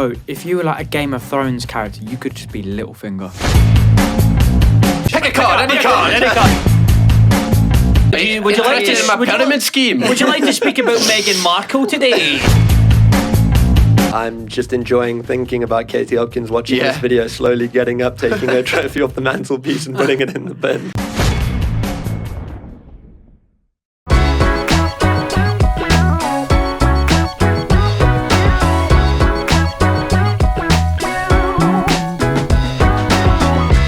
quote, if you were like a Game of Thrones character, you could just be Littlefinger. Pick a card, any card. Would you like to my pyramid scheme? Would you like to speak about Meghan Markle today? I'm just enjoying thinking about Katie Hopkins watching this video, slowly getting up, taking her trophy off the mantelpiece and putting it in the bin.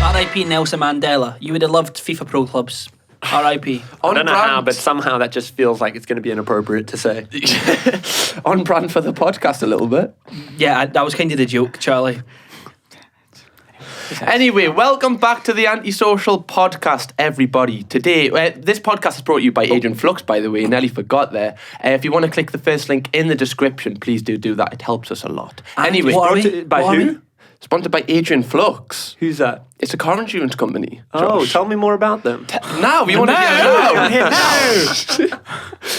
R.I.P. Nelson Mandela. You would have loved FIFA Pro Clubs. R.I.P. I don't know how, but somehow that just feels like it's going to be inappropriate to say. On brand for the podcast a little bit. Yeah, that was kind of the joke, Charlie. Anyway, welcome back to the Antisocial podcast, everybody. Today, this podcast is brought to you by Adrian Flux, by the way. Nelly forgot there. If you want to click the first link in the description, please do that. It helps us a lot. And anyway, by who? Sponsored by Adrian Flux. Who's that? It's a car insurance company. Oh, Josh. tell me more about them. Now, we want to hear now.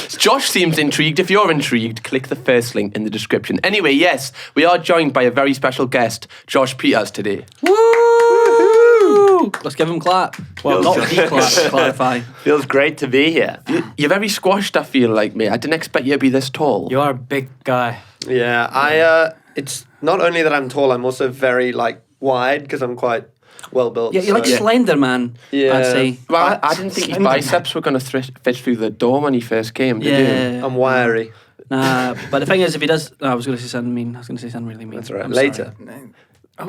Josh seems intrigued. If you're intrigued, click the first link in the description. Anyway, yes, we are joined by a very special guest, Josh Pieters, today. Woo! Let's give him a clap. Well, not the clap, to clarify. Feels great to be here. You're very squashed, I feel like, mate. I didn't expect you to be this tall. You are a big guy. Yeah, it's not only that I'm tall, I'm also very, wide, because I'm quite well built. Yeah, you're like slender, man, Yeah. I'd say. Well, I didn't think his biceps were going to fit through the door when he first came, did you? I'm wiry. Nah, but the thing is, if he does... I was going to say something mean. I was going to say something really mean. That's all right. I'm Later. sorry.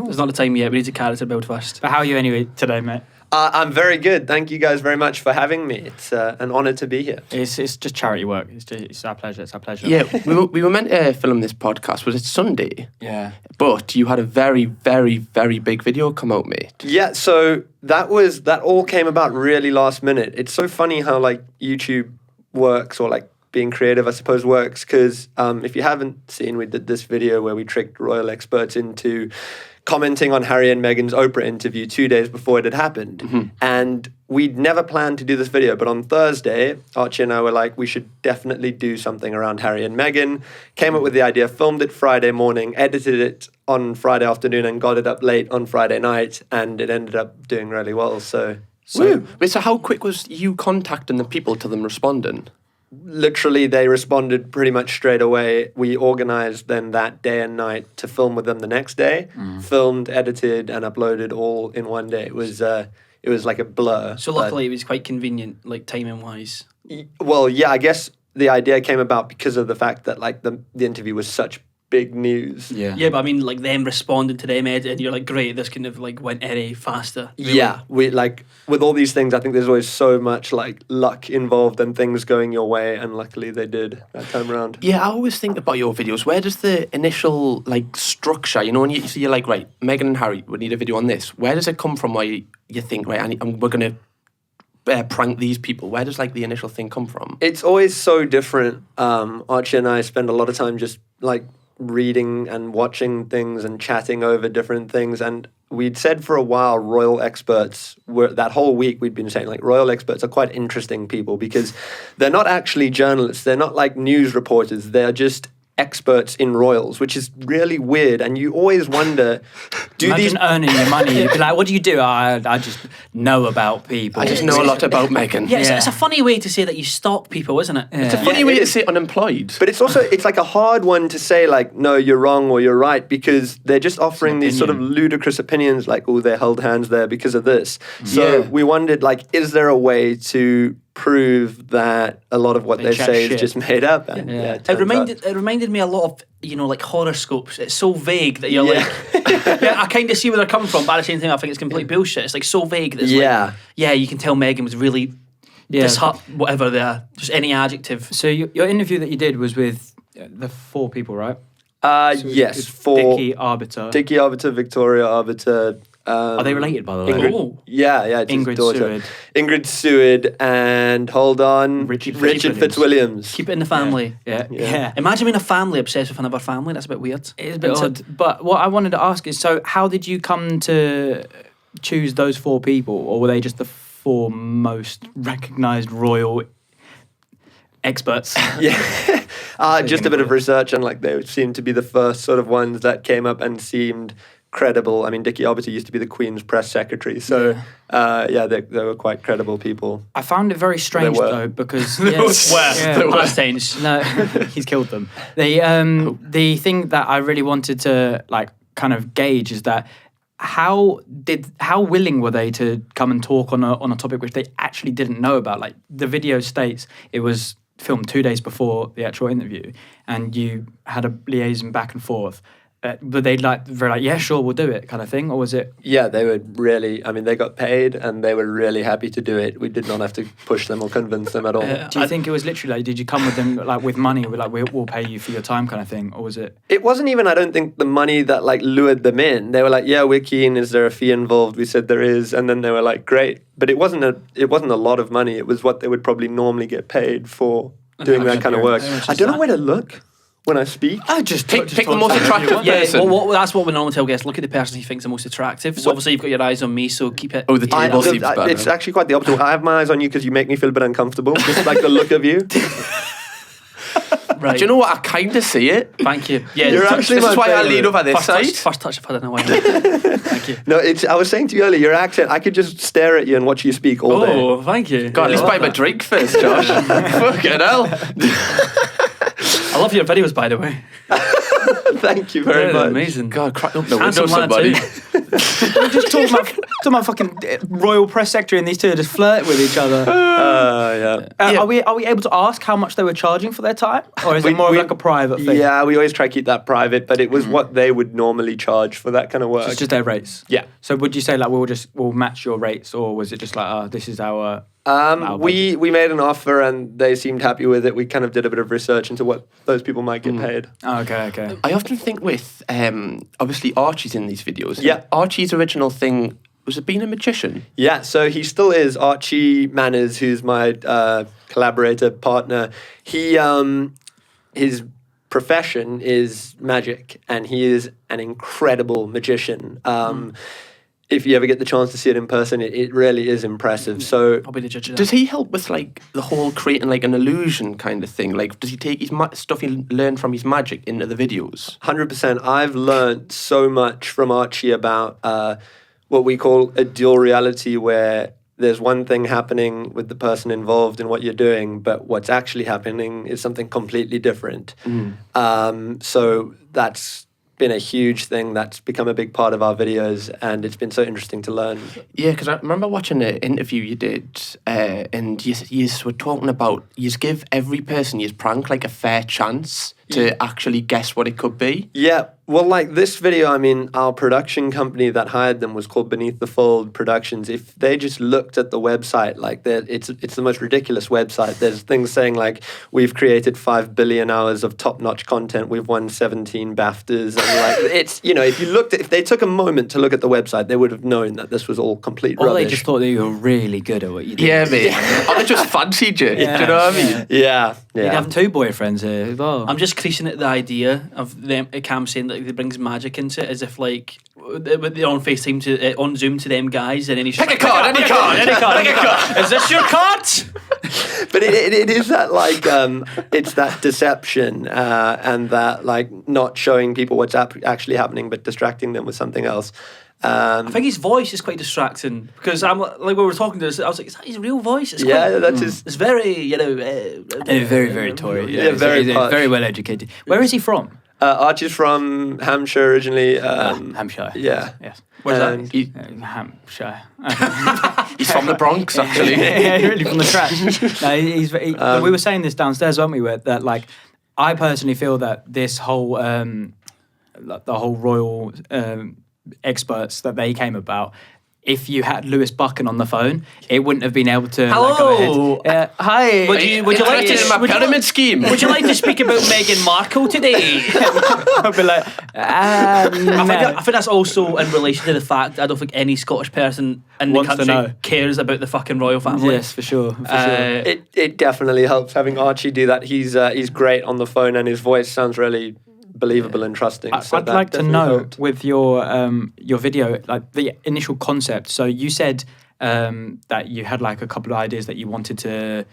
It's not the time yet. We need to character build first. But how are you anyway today, mate? I'm very good. Thank you guys very much for having me. It's an honour to be here. It's just charity work. It's our pleasure. It's our pleasure. Yeah, we were meant to film this podcast. Was it Sunday? Yeah. But you had a very, very, very big video come out, mate. Yeah, so that all came about really last minute. It's so funny how YouTube works, or being creative, I suppose, works, because if you haven't seen, we did this video where we tricked royal experts into commenting on Harry and Meghan's Oprah interview 2 days before it had happened. Mm-hmm. And we'd never planned to do this video, but on Thursday, Archie and I were like, we should definitely do something around Harry and Meghan. Came up with the idea, filmed it Friday morning, edited it on Friday afternoon, and got it up late on Friday night, and it ended up doing really well. So Wait, so how quick was you contacting the people to them responding? literally they responded pretty much straight away. We organised then that day and night to film with them the next day. Filmed, edited and uploaded all in one day. It was like a blur. So luckily it was quite convenient, timing wise. Well, yeah, I guess the idea came about because of the fact that the interview was such big news. Yeah, but I mean, them responding to them, Ed, and you're like, great, this kind of went any faster. Really. Yeah, we with all these things, I think there's always so much luck involved and things going your way, and luckily they did that time around. Yeah, I always think about your videos. Where does the initial structure, when you're right, Meghan and Harry, we need a video on this. Where does it come from? Where you think, right, and we're gonna prank these people? Where does the initial thing come from? It's always so different. Archie and I spend a lot of time just reading and watching things and chatting over different things, and we'd said for a while royal experts were, that whole week we'd been saying royal experts are quite interesting people because they're not actually journalists, they're not news reporters, they're just experts in royals, which is really weird, and you always wonder, Imagine earning your money, you'd be like, what do you do? I just know about people. I just know a lot about Meghan. Yeah, it's a funny way to say that you stalk people, isn't it? Yeah. It's a funny way to say unemployed. But it's also, it's a hard one to say no, you're wrong or you're right, because they're just offering these sort of ludicrous opinions oh, they held hands there because of this. So we wondered is there a way to prove that a lot of what they say is just made up? And it reminded me a lot of horoscopes. It's so vague that you're I kind of see where they're coming from, but at the same time I think it's complete bullshit. It's so vague that it's you can tell Meghan was really whatever they are, just any adjective. So your interview that you did was with the 4 people, right? Yes, 4. Dickie Arbiter, Victoria Arbiter. Are they related, by the way? Ingrid, yeah, it's his Ingrid daughter. Seward. Ingrid Seward and hold on, Richard Fitzwilliams. Keep it in the family. Yeah. Imagine being a family obsessed with another family. That's a bit weird. It is a bit odd. But what I wanted to ask is, so how did you come to choose those 4 people, or were they just the 4 most recognised royal experts? Yeah. Just a bit of research, and like they seemed to be the first sort of ones that came up and seemed credible. I mean, Dickie obviously used to be the Queen's press secretary, so they were quite credible people. I found it very strange though because Palestinians. No, he's killed them. The thing that I really wanted to like kind of gauge is that how willing were they to come and talk on a topic which they actually didn't know about? Like the video states it was filmed 2 days before the actual interview, and you had a liaison back and forth. But they'd very like, yeah, sure, we'll do it, kind of thing, or was it? Yeah, they were really. I mean, they got paid, and they were really happy to do it. We did not have to push them or convince them at all. Do you think it was literally like, did you come with them like with money? We're like, we'll pay you for your time, kind of thing, or was it? It wasn't even. I don't think the money that like lured them in. They were like, yeah, we're keen. Is there a fee involved? We said there is, and then they were like, great. But it wasn't a lot of money. It was what they would probably normally get paid for doing that kind of work. I don't know where to look when I speak. I just pick the most attractive person. That's what we normally tell guests. Look at the person he thinks the most attractive. So obviously you've got your eyes on me, so keep it. Oh, the table seems better. It's actually quite the opposite. I have my eyes on you because you make me feel a bit uncomfortable. Just like the look of you. Right. Do you know what? I kind of see it. Thank you. Yeah, this is why I lean over this side. First touch I've had in a while. Thank you. No, I was saying to you earlier, your accent, I could just stare at you and watch you speak all day. Oh, thank you. God, at least buy my drink first, Josh. Fucking hell. I love your videos, by the way. Thank you very much. Amazing. God, crack up the Handsome window, lad somebody. We're just talking about fucking royal press secretary, and these two are just flirting with each other. Are we able to ask how much they were charging for their time, or is it more of like a private thing? Yeah, we always try to keep that private, but it was what they would normally charge for that kind of work. So it's just their rates. Yeah. So would you say like we'll match your rates, or was it just like this is our? We made an offer and they seemed happy with it. We kind of did a bit of research into what those people might get paid. Oh, okay. I often think with, obviously Archie's in these videos. Yeah. Archie's original thing, was it being a magician? Yeah, so he still is. Archie Manners, who's my collaborator, partner, his profession is magic, and he is an incredible magician. If you ever get the chance to see it in person, it really is impressive. So, I'll be the judge of that. Does he help with like the whole creating like an illusion kind of thing? Like, does he take his stuff he learned from his magic into the videos? 100%. I've learned so much from Archie about what we call a dual reality, where there's one thing happening with the person involved in what you're doing, but what's actually happening is something completely different. So that's been a huge thing that's become a big part of our videos, and it's been so interesting to learn. Yeah, because I remember watching an interview you did, and you were talking about you give every person you prank like a fair chance to actually guess what it could be. Yeah, well, like this video, I mean, our production company that hired them was called Beneath the Fold Productions. If they just looked at the website, like it's the most ridiculous website. There's things saying like, we've created 5 billion hours of top-notch content. We've won 17 BAFTAs. And like, it's, if they took a moment to look at the website, they would have known that this was all complete rubbish. Or they just thought that you were really good at what you did. Yeah, mate. I just fancied you. Yeah. Do you know what I mean? Yeah. You'd have 2 boyfriends here as well. I'm just creasing at the idea of them, Cam saying that he brings magic into it, as if like they're on FaceTime on Zoom to them guys, and then he's just Pick a card, any card. Is this your card? But it is that like it's that deception and that like not showing people what's actually happening, but distracting them with something else. I think his voice is quite distracting, because I'm like when we were talking to this, I was like, is that his real voice? It's that's his. It's very very, very Tory. Yeah, very very well educated. Where is he from? Archie's from Hampshire originally. Hampshire. Yeah. Yes. Where's that? Hampshire. He's from the Bronx, actually. Yeah, really from the trash. No, we were saying this downstairs, weren't we? That like, I personally feel that this whole the whole royal experts that they came about. If you had Lewis Buchan on the phone, it wouldn't have been able to. Hello. Like, go ahead. Hi. Would you like to in my pyramid scheme? Would you like to speak about Meghan Markle today? I'd be like, I think that's also in relation to the fact I don't think any Scottish person in the Wants to know. country cares about the fucking royal family. Yes, for sure. It definitely helps having Archie do that. He's great on the phone, and his voice sounds really believable and trusting. I'd like to know with your video, like the initial concept. So you said that you had like a couple of ideas that you wanted to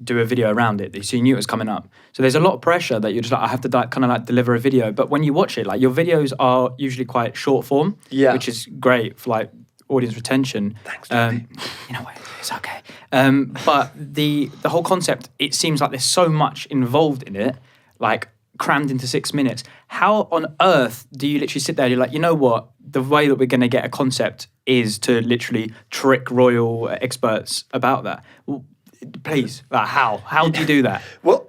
do a video around it. So you knew it was coming up. So there's a lot of pressure that you're just like, I have to kind of like deliver a video. But when you watch it, like your videos are usually quite short form, which is great for like audience retention. Thanks, Johnny. You know what? It's okay. But the whole concept, it seems like there's so much involved in it, like crammed into 6 minutes. How on earth do you literally sit there and you're like, you know what? The way that we're going to get a concept is to literally trick royal experts about that. Well, please, like how do you do that? Well,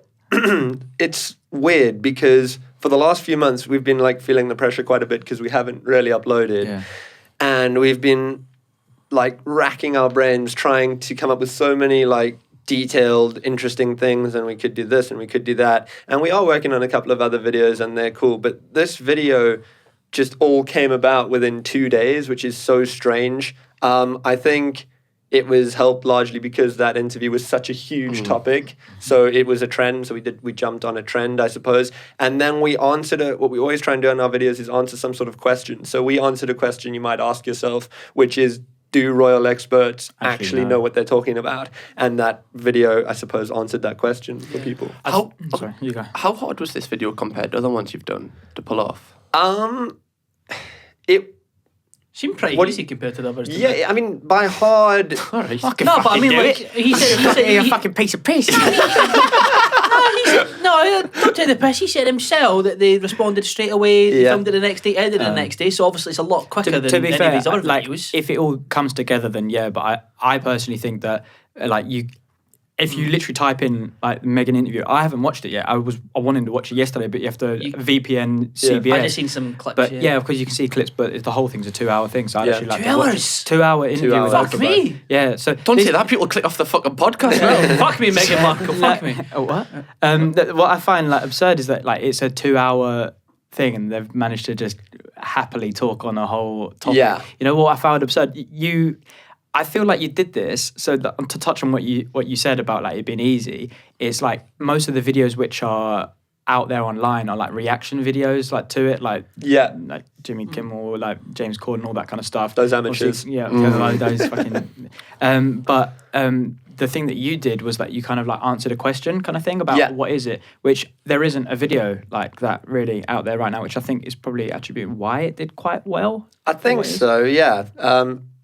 it's weird because for the last few months we've been like feeling the pressure quite a bit because we haven't really uploaded, and we've been like racking our brains trying to come up with so many like detailed, interesting things, and we could do this and we could do that, and we are working on a couple of other videos and they're cool, but this video just all came about within 2 days, which is so strange. I think it was helped largely because that interview was such a huge topic. So it was a trend. So we jumped on a trend, I suppose. And then we answered what we always try and do in our videos is answer some sort of question. So we answered a question you might ask yourself, which is, do royal experts actually know what they're talking about? And that video, I suppose, answered that question for people. Sorry, you go. How hard was this video compared to other ones you've done to pull off? It seemed pretty easy compared to the others. Yeah, I mean, by hard... No, but I mean, like, he said you're a fucking piece of piss. Don't take the piss. He said himself that they responded straight away. They filmed it the next day, edited it the next day. So obviously it's a lot quicker than to be any fair, of these other like, videos. if it all comes together, then yeah. But I personally think that like if you literally type in like Meghan interview, I haven't watched it yet. I wanted to watch it yesterday, but you have to VPN CBS. I just seen some clips. But yeah, of course you can see clips, but the whole thing's a 2 hour thing. So I actually like 2 hours. 2 hour interview. 2 hours. With Fuck me. Yeah. So Don't say that. People click off the fucking podcast now. Fuck me, Meghan Markle. Fuck me. Oh, what? What I find like absurd is that like it's a 2 hour thing, and they've managed to just happily talk on a whole topic. Yeah. You know what I found absurd? I feel like you did this so that, to touch on what you said about like it being easy. It's like most of the videos which are out there online are like reaction videos, like to it, like Jimmy Kimmel, like James Corden, all that kind of stuff. Those amateurs. Those fucking. But the thing that you did was that you kind of like answered a question kind of thing about what is it, which there isn't a video like that really out there right now, which I think is probably attributing why it did quite well. I think so, yeah.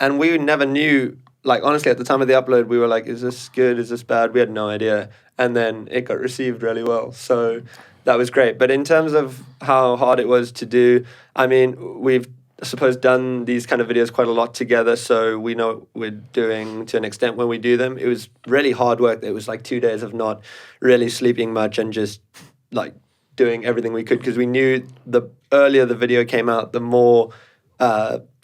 And we never knew, like honestly at the time of the upload, we were like, is this good, is this bad? We had no idea. And then it got received really well. So that was great. But in terms of how hard it was to do, I mean, we've I suppose done these kind of videos quite a lot together, so we know what we're doing to an extent when we do them. It was really hard work. It was like 2 days of not really sleeping much and just like doing everything we could, because we knew the earlier the video came out, the more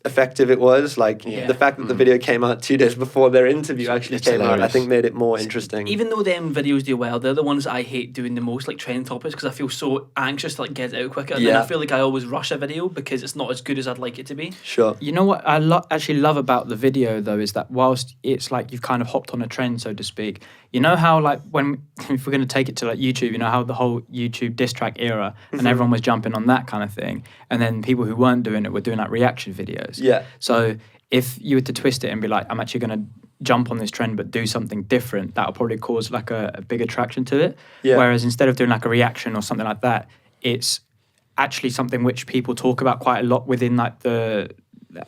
effective it was. Like the fact that the video came out 2 days before their interview actually came out, I think made it more interesting. Even though them videos do well, they're the ones that I hate doing the most, like trending topics, because I feel so anxious to like get it out quicker, and then I feel like I always rush a video because it's not as good as I'd like it to be. Sure. You know what I actually love about the video though is that whilst it's like you've kind of hopped on a trend, so to speak, you know how like when, if we're going to take it to like YouTube, you know how the whole YouTube diss track era and everyone was jumping on that kind of thing, and then people who weren't doing it were doing like reaction videos. Yeah. So if you were to twist it and be like, I'm actually going to jump on this trend but do something different, that'll probably cause like a big attraction to it. Yeah. Whereas instead of doing like a reaction or something like that, it's actually something which people talk about quite a lot within like the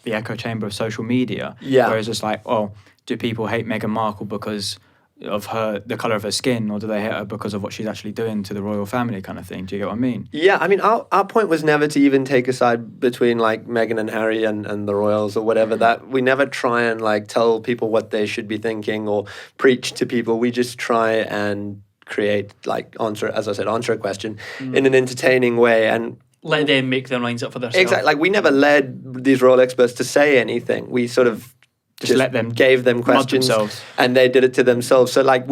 echo chamber of social media. Yeah. Whereas it's like, oh, do people hate Meghan Markle because of the colour of her skin, or do they hate her because of what she's actually doing to the royal family kind of thing? Do you get what I mean? Yeah, I mean, our point was never to even take a side between like Meghan and Harry and the royals or whatever. That we never try and like tell people what they should be thinking or preach to people. We just try and create like answer a question in an entertaining way and let them make their minds up for themselves. Exactly. Like we never led these royal experts to say anything. We sort of just let them gave them questions and they did it to themselves. So like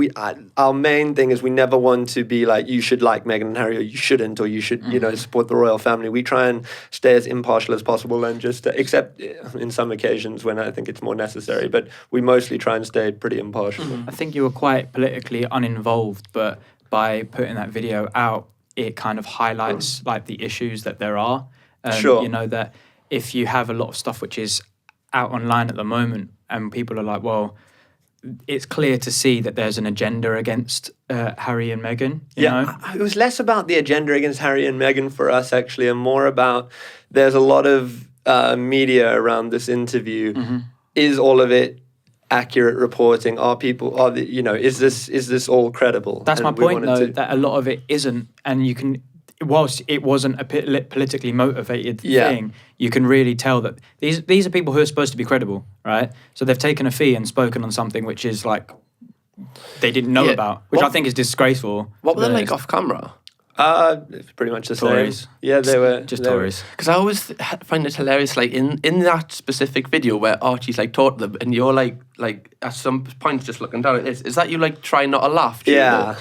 our main thing is we never want to be like, you should like Meghan and Harry or you shouldn't, or you should, support the royal family. We try and stay as impartial as possible and just, except in some occasions when I think it's more necessary, but we mostly try and stay pretty impartial. I think you were quite politically uninvolved, but by putting that video out, it kind of highlights like the issues that there are. Sure. You know, that if you have a lot of stuff which is out online at the moment and people are like, well, it's clear to see that there's an agenda against Harry and Meghan. You know? It was less about the agenda against Harry and Meghan for us, actually, and more about there's a lot of media around this interview. Is all of it accurate reporting? Is this all credible? That's my point, though, that a lot of it isn't, and you can, whilst it wasn't a politically motivated thing, you can really tell that these are people who are supposed to be credible, right? So they've taken a fee and spoken on something which is like they didn't know about, which I think is disgraceful. What were they like off camera? It's pretty much the Tories. same. Yeah, they were just Tories. Because I always find it hilarious, like in that specific video where Archie's like taught them, and you're like at some point just looking down at this. Is that you like trying not to laugh? Yeah.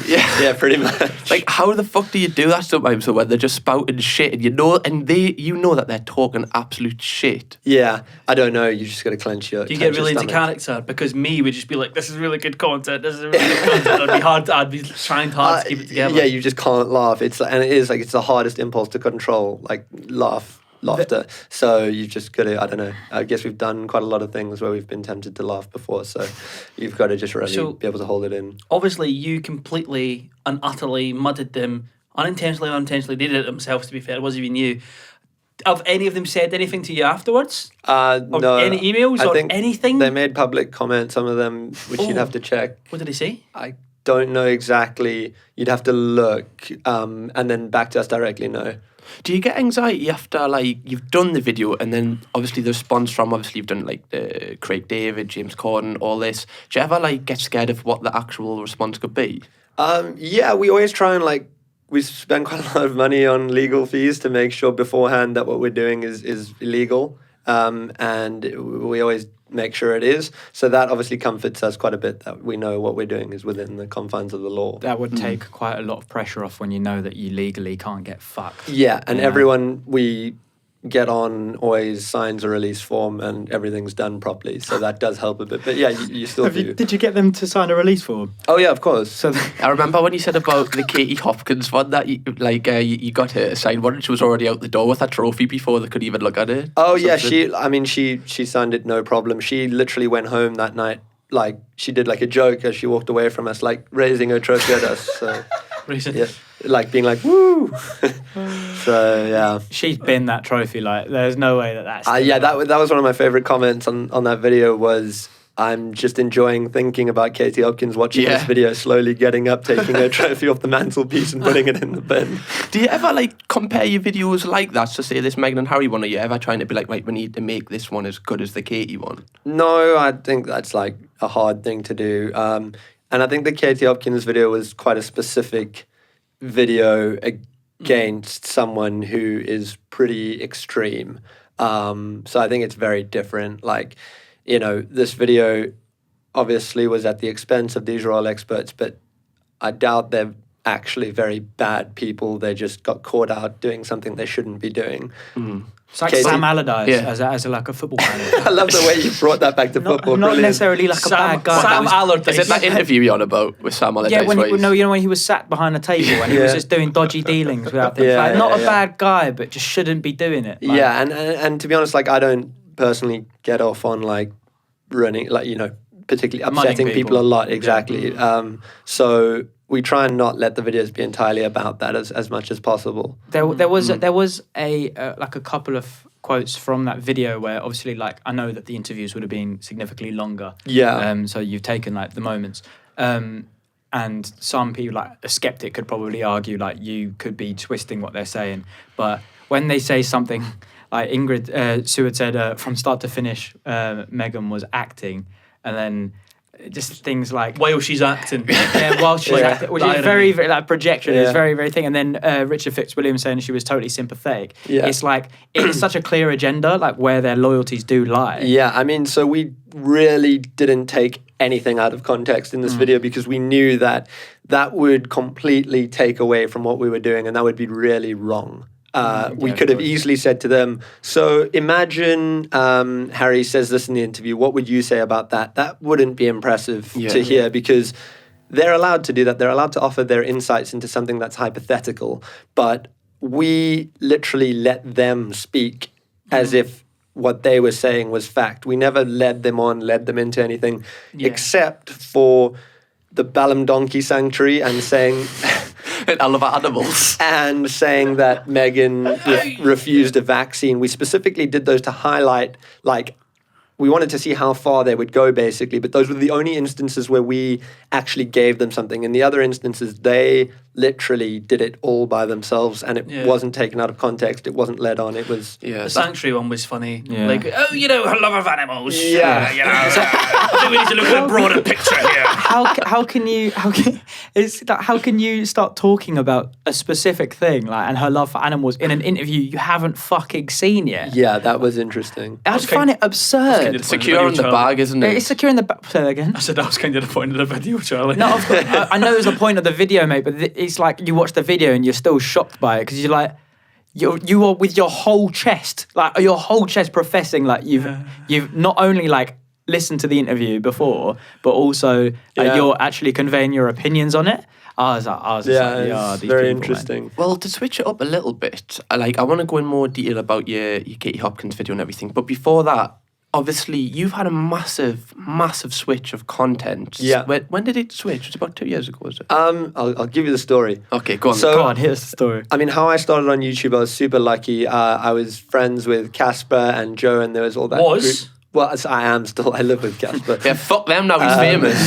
Yeah, pretty much. Like, how the fuck do you do that sometimes? So when they're just spouting shit, and you know that they're talking absolute shit. Yeah, I don't know. You just got to clench your. Do you get really into character? Because me would just be like, "This is really good content. This is really good content." It'd be hard. I'd be trying hard to keep it together. Yeah, you just can't laugh. It's the hardest impulse to control. Like laughter. So you just got to. I don't know. I guess we've done quite a lot of things where we've been tempted to laugh before. So you've got to just really be able to hold it in. Obviously, you completely and utterly mudded them, unintentionally or unintentionally. They did it themselves. To be fair, it wasn't even you. Have any of them said anything to you afterwards? No. Any emails or anything? They made public comments, some of them, which you'd have to check. What did they say? I don't know exactly. You'd have to look, and then back to us directly, no. Do you get anxiety after, like, you've done the video and then obviously the response from, obviously you've done, like, the Craig David, James Corden, all this. Do you ever, like, get scared of what the actual response could be? Yeah, we always try and, we spend quite a lot of money on legal fees to make sure beforehand that what we're doing is illegal. And we always make sure it is. So that obviously comforts us quite a bit that we know what we're doing is within the confines of the law. That would take quite a lot of pressure off when you know that you legally can't get fucked. Yeah, and everyone we get on always signs a release form and everything's done properly. So that does help a bit. But yeah, you still do. Did you get them to sign a release form? Oh yeah, of course. So I remember when you said about the Katie Hopkins one that you got her to sign one and she was already out the door with that trophy before they could even look at it. Oh yeah, she signed it no problem. She literally went home that night, like she did like a joke as she walked away from us, like raising her trophy at us. So yeah, like being like woo. So yeah, she's been that trophy. Like there's no way that's that was one of my favorite comments on that video was, I'm just enjoying thinking about Katie Hopkins watching this video, slowly getting up, taking her trophy off the mantelpiece and putting it in the bin. Do you ever compare your videos like that? So say this Meghan and Harry one, are you ever trying to be like, right, we need to make this one as good as the Katie one? No, I think that's like a hard thing to do. And I think the Katie Hopkins video was quite a specific video against someone who is pretty extreme. So I think it's very different. Like, you know, this video obviously was at the expense of these royal experts, but I doubt they're actually very bad people. They just got caught out doing something they shouldn't be doing. It's like Sam Allardyce as a football manager. I love the way you brought that back to football. Not necessarily like a bad guy. Sam Allardyce. Is it that interview you're on about with Sam Allardyce? Yeah, when he was sat behind a table and he was just doing dodgy dealings without things. Not a bad guy, but just shouldn't be doing it. And to be honest, I don't personally get off on running, particularly upsetting people a lot. Exactly. So we try and not let the videos be entirely about that as much as possible. There was a couple of quotes from that video where obviously I know that the interviews would have been significantly longer. Yeah. So you've taken the moments. And some people, a skeptic could probably argue you could be twisting what they're saying. But when they say something like Ingrid Seward said from start to finish, Meghan was acting, and then just things like while she's acting, while she's acting, which is very, very projection is very, very thing. And then Richard Fitzwilliam saying she was totally sympathetic. Yeah. It's such a clear agenda, where their loyalties do lie. Yeah, I mean, so we really didn't take anything out of context in this video because we knew that would completely take away from what we were doing, and that would be really wrong. We could have easily said to them, so imagine Harry says this in the interview, what would you say about that? That wouldn't be impressive to hear because they're allowed to do that. They're allowed to offer their insights into something that's hypothetical. But we literally let them speak as if what they were saying was fact. We never led them into anything, except for the Balam Donkey Sanctuary and saying... I love animals. And saying that Meghan refused a vaccine. We specifically did those to highlight, like, we wanted to see how far they would go, basically. But those were the only instances where we actually gave them something. In the other instances, they literally did it all by themselves, and it wasn't taken out of context. It wasn't led on. It was... The Sanctuary one was funny. Yeah. Like, oh, you know, her love of animals. Yeah. I think we need to look at a broader picture here. How can you start talking about a specific thing, like, and her love for animals in an interview you haven't fucking seen yet? Yeah, that was interesting. I just find it absurd. It's secure in the bag, isn't it? It's secure in the bag. Say that again. I said that was kind of the point of the video, Charlie. No, of course, I know it was the point of the video, mate, but it's like you watch the video and you're still shocked by it because you're like, you are with your whole chest professing like you've not only like listened to the interview before, but also you're actually conveying your opinions on it. I was just like, these very people, interesting. Man. Well, to switch it up a little bit, I want to go in more detail about your Katie Hopkins video and everything. But before that, obviously, you've had a massive switch of content. Yeah. When did it switch? It was about 2 years ago, was it? I'll give you the story. Okay, go on. So, Go on, here's the story. I mean, how I started on YouTube, I was super lucky. I was friends with Caspar and Joe, and there was all that group. Well, I am still. I live with Caspar. Yeah, fuck them now, he's famous.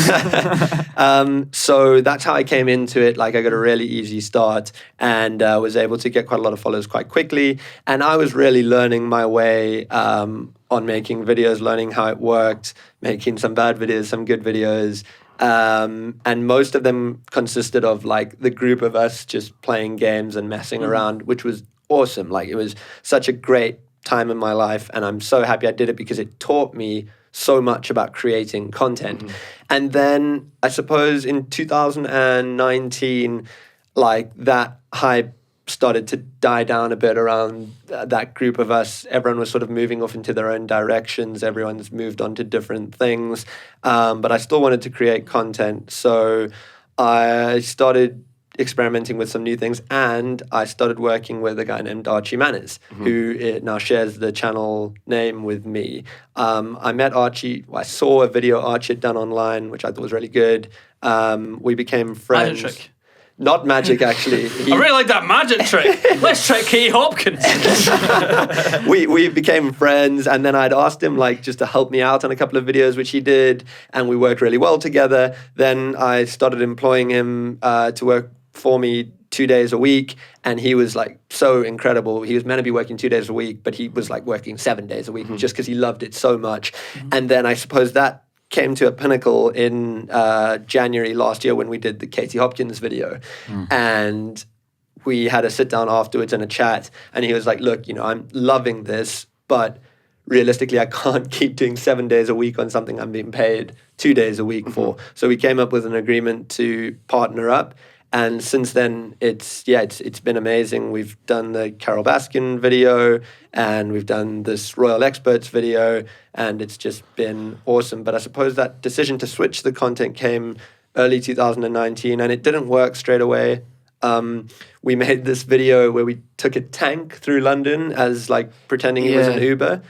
So that's how I came into it. Like, I got a really easy start and was able to get quite a lot of followers quite quickly. And I was really learning my way on making videos, learning how it worked, making some bad videos, some good videos. And most of them consisted of, like, the group of us just playing games and messing around, which was awesome. Like, it was such a great time in my life, and I'm so happy I did it because it taught me so much about creating content. And then I suppose in 2019, like, that hype started to die down a bit around that group of us. Everyone was sort of moving off into their own directions. Everyone's moved on to different things. But I still wanted to create content. So I started experimenting with some new things, and I started working with a guy named Archie Manners, who now shares the channel name with me. I met Archie. I saw a video Archie had done online, which I thought was really good. We became friends. Magic trick. Not magic, actually. I really like that magic trick. Let's try Katie Hopkins. we became friends, and then I'd asked him, like, just to help me out on a couple of videos, which he did, and we worked really well together. Then I started employing him to work for me 2 days a week, and he was, like, so incredible. He was meant to be working 2 days a week, but he was, like, working 7 days a week just because he loved it so much. And then I suppose that came to a pinnacle in January last year when we did the Katie Hopkins video. And we had a sit down afterwards and a chat, and he was like, look, you know, I'm loving this, but realistically, I can't keep doing 7 days a week on something I'm being paid 2 days a week for. So we came up with an agreement to partner up. And since then, it's been amazing. We've done the Carole Baskin video, and we've done this Royal Experts video, and it's just been awesome. But I suppose that decision to switch the content came early 2019, and it didn't work straight away. We made this video where we took a tank through London as, like, pretending it was an Uber.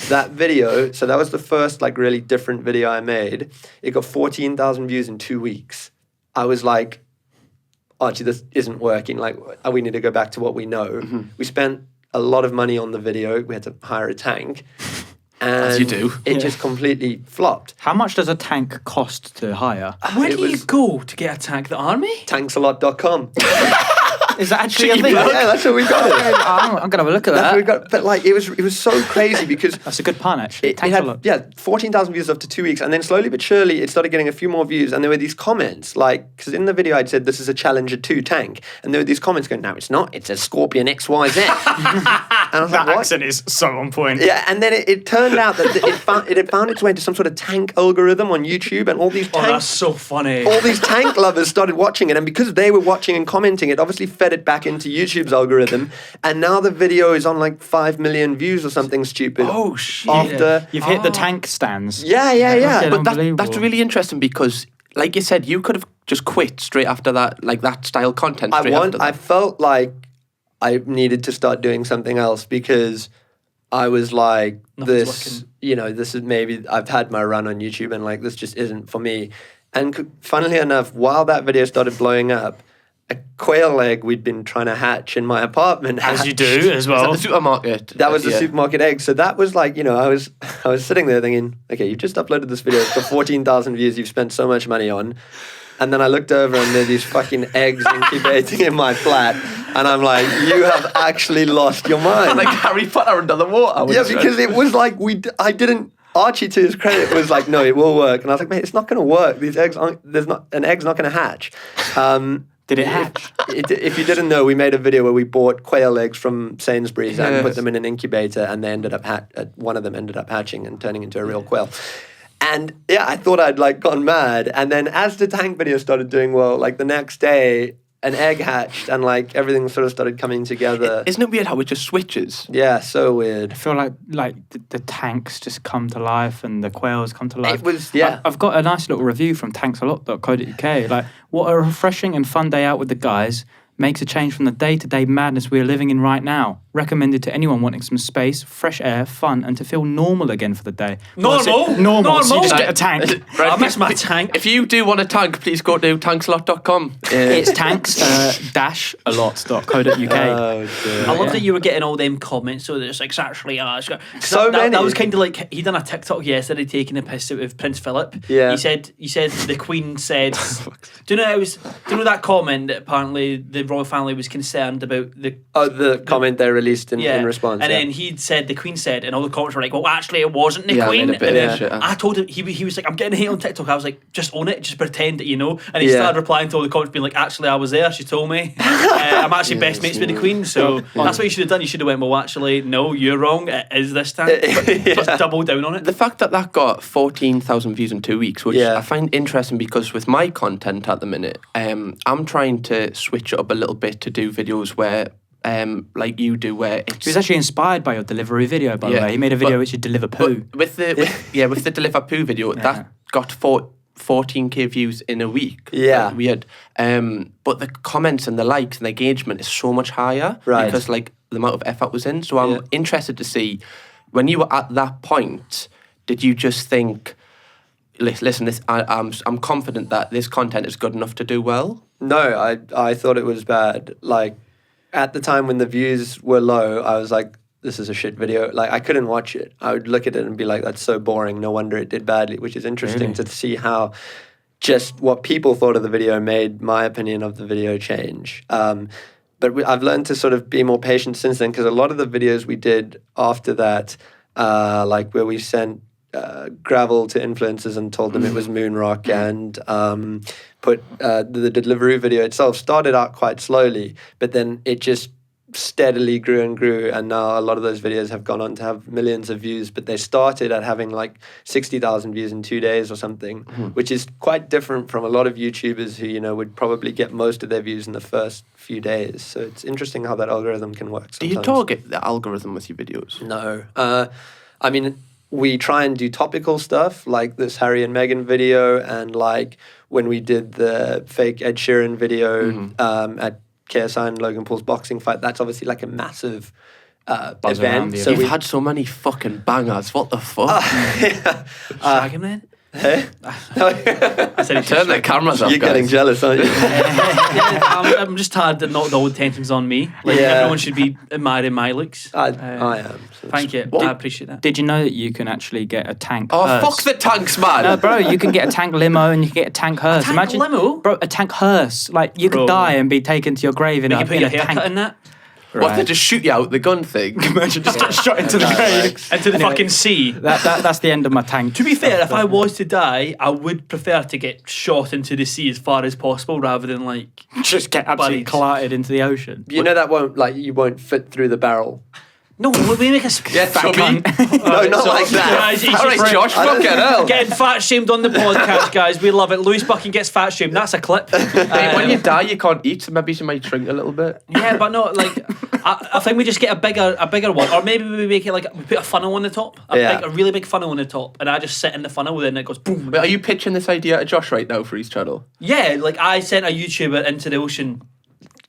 That video, so that was the first, like, really different video I made. It got 14,000 views in 2 weeks. I was like, Archie, this isn't working. Like, we need to go back to what we know. We spent a lot of money on the video. We had to hire a tank. And as you do. It just completely flopped. How much does a tank cost to hire? Where do you go to get a tank? The army? Tanksalot.com. Is that actually a thing? Yeah, that's what we got. I'm gonna have a look at That's that. what we got. But, like, it was so crazy because That's a good pun, actually. it Thanks had, a lot. 14,000 views after 2 weeks, and then slowly but surely it started getting a few more views, and there were these comments, like, because in the video I'd said this is a Challenger 2 tank, and there were these comments going, no, it's not, it's a Scorpion XYZ. And I was like, what? accent is so on point. Yeah, and then it turned out that it had found its way into some sort of tank algorithm on YouTube, and all these Oh, tank that's so funny. all these tank lovers started watching it, and because they were watching and commenting, it obviously fed it back into YouTube's algorithm, and now the video is on, like, 5 million views or something stupid. Oh, shit. After You've hit the tank stands. yeah. Yeah, But unbelievable. that's really interesting because, like you said, you could have just quit straight after that, like that style content. Straight after that. I felt like I needed to start doing something else because I was like, Nothing's working. this is maybe I've had my run on YouTube and like this just isn't for me. And funnily enough, while that video started blowing up, a quail egg we'd been trying to hatch in my apartment. As you do as well. Is that the supermarket? That was the supermarket egg. So that was like, I was sitting there thinking, okay, you've just uploaded this video. It's got 14,000 views. You've spent so much money on. And then I looked over and there are these fucking eggs incubating in my flat. And I'm like, you have actually lost your mind. Like Harry Potter under the water. Yeah, because it was like, I didn't, Archie to his credit was like, no, it will work. And I was like, mate, it's not going to work. These eggs aren't, an egg's not going to hatch. Did it hatch? If you didn't know, we made a video where we bought quail eggs from Sainsbury's and put them in an incubator, and they ended up one of them ended up hatching and turning into a real quail. And yeah, I thought I'd like gone mad. And then as the tank video started doing well, like the next day, an egg hatched and like everything sort of started coming together. Isn't it weird how it just switches? Yeah, so weird. I feel like the tanks just come to life and the quails come to life. It was, yeah. I've got a nice little review from tanksalot.co.uk. Like, what a refreshing and fun day out with the guys. Makes a change from the day-to-day madness we are living in right now. Recommended to anyone wanting some space, fresh air, fun, and to feel normal again for the day. Normal? Normal. So you just get a tank. I miss my tank. If you do want a tank, please go to tankslot.com. It's tanks-alot.co.uk. Oh, dear. I love that you were getting all them comments, so that it's like, actually, So many. That was kind of like, he done a TikTok yesterday taking a piss out of Prince Philip. Yeah. He said the Queen said, do you know that comment that apparently the royal family was concerned about the comment they released in response. And then he'd said, the Queen said, and all the comments were like, well, actually, it wasn't the Queen. I made a bit and of shit. I told him, he was like, I'm getting hate on TikTok. I was like, just own it, just pretend that you know. And he started replying to all the comments being like, actually, I was there, she told me. I'm actually best mates with the Queen, so that's what you should have done. You should have went, well, actually, no, you're wrong, it is this time. But double down on it. The fact that got 14,000 views in 2 weeks, which I find interesting because with my content at the minute, I'm trying to switch it up a little bit to do videos where like you do, where it's... He was actually inspired by your delivery video, by the way. He made a video which you deliver poo. With the deliver poo video, that got 14k views in a week. Yeah. Weird. But the comments and the likes and the engagement is so much higher. Right. Because like the amount of effort was in. So I'm interested to see, when you were at that point, did you just think, listen, I'm confident that this content is good enough to do well? No, I thought it was bad. Like, at the time when the views were low, I was like, this is a shit video. Like, I couldn't watch it. I would look at it and be like, that's so boring. No wonder it did badly, which is interesting to see how just what people thought of the video made my opinion of the video change. But I've learned to sort of be more patient since then, because a lot of the videos we did after that, like where we sent gravel to influencers and told them it was moon rock, and put the delivery video itself started out quite slowly, but then it just steadily grew and grew, and now a lot of those videos have gone on to have millions of views, but they started at having like 60,000 views in 2 days or something, which is quite different from a lot of YouTubers who, would probably get most of their views in the first few days. So it's interesting how that algorithm can work sometimes. Do you target the algorithm with your videos? No. I mean, we try and do topical stuff like this Harry and Meghan video, and like when we did the fake Ed Sheeran video at KSI V Logan Paul's boxing fight. That's obviously like a massive event. So we've had so many fucking bangers. What the fuck? Shag him then? Hey? I said Turn the cameras off, You're getting jealous, aren't you? I'm just tired that not all the attention's on me. Like, everyone should be admiring my looks. I am. So thank you. I appreciate that. Did you know that you can actually get a tank Oh, hearse? fuck the tanks, man. No, bro, you can get a tank limo and you can get a tank hearse. tank limo? Bro, a tank hearse. Like, you could die and be taken to your grave in You a can put your tank. haircut in that? What, they just shoot you out the gun thing? Imagine just get shot into the grave. Into the fucking sea. That's the end of my tank. To be fair, if I was to die, I would prefer to get shot into the sea as far as possible rather than like just get absolutely collided into the ocean. You know that you won't fit through the barrel. No, we make a Yeah, fat chubby. cunt. No, not like that. Guys, All right, Josh, fucking hell. Getting fat shamed on the podcast, guys. We love it. Louis Bucking gets fat shamed. That's a clip. Hey, when you die, you can't eat, so maybe you might shrink a little bit. Yeah, but no, like I think we just get a bigger one, or maybe we make it like we put a funnel on the top, a really big funnel on the top, and I just sit in the funnel, and it goes boom. Wait, are you pitching this idea to Josh right now for his channel? Yeah, like I sent a YouTuber into the ocean.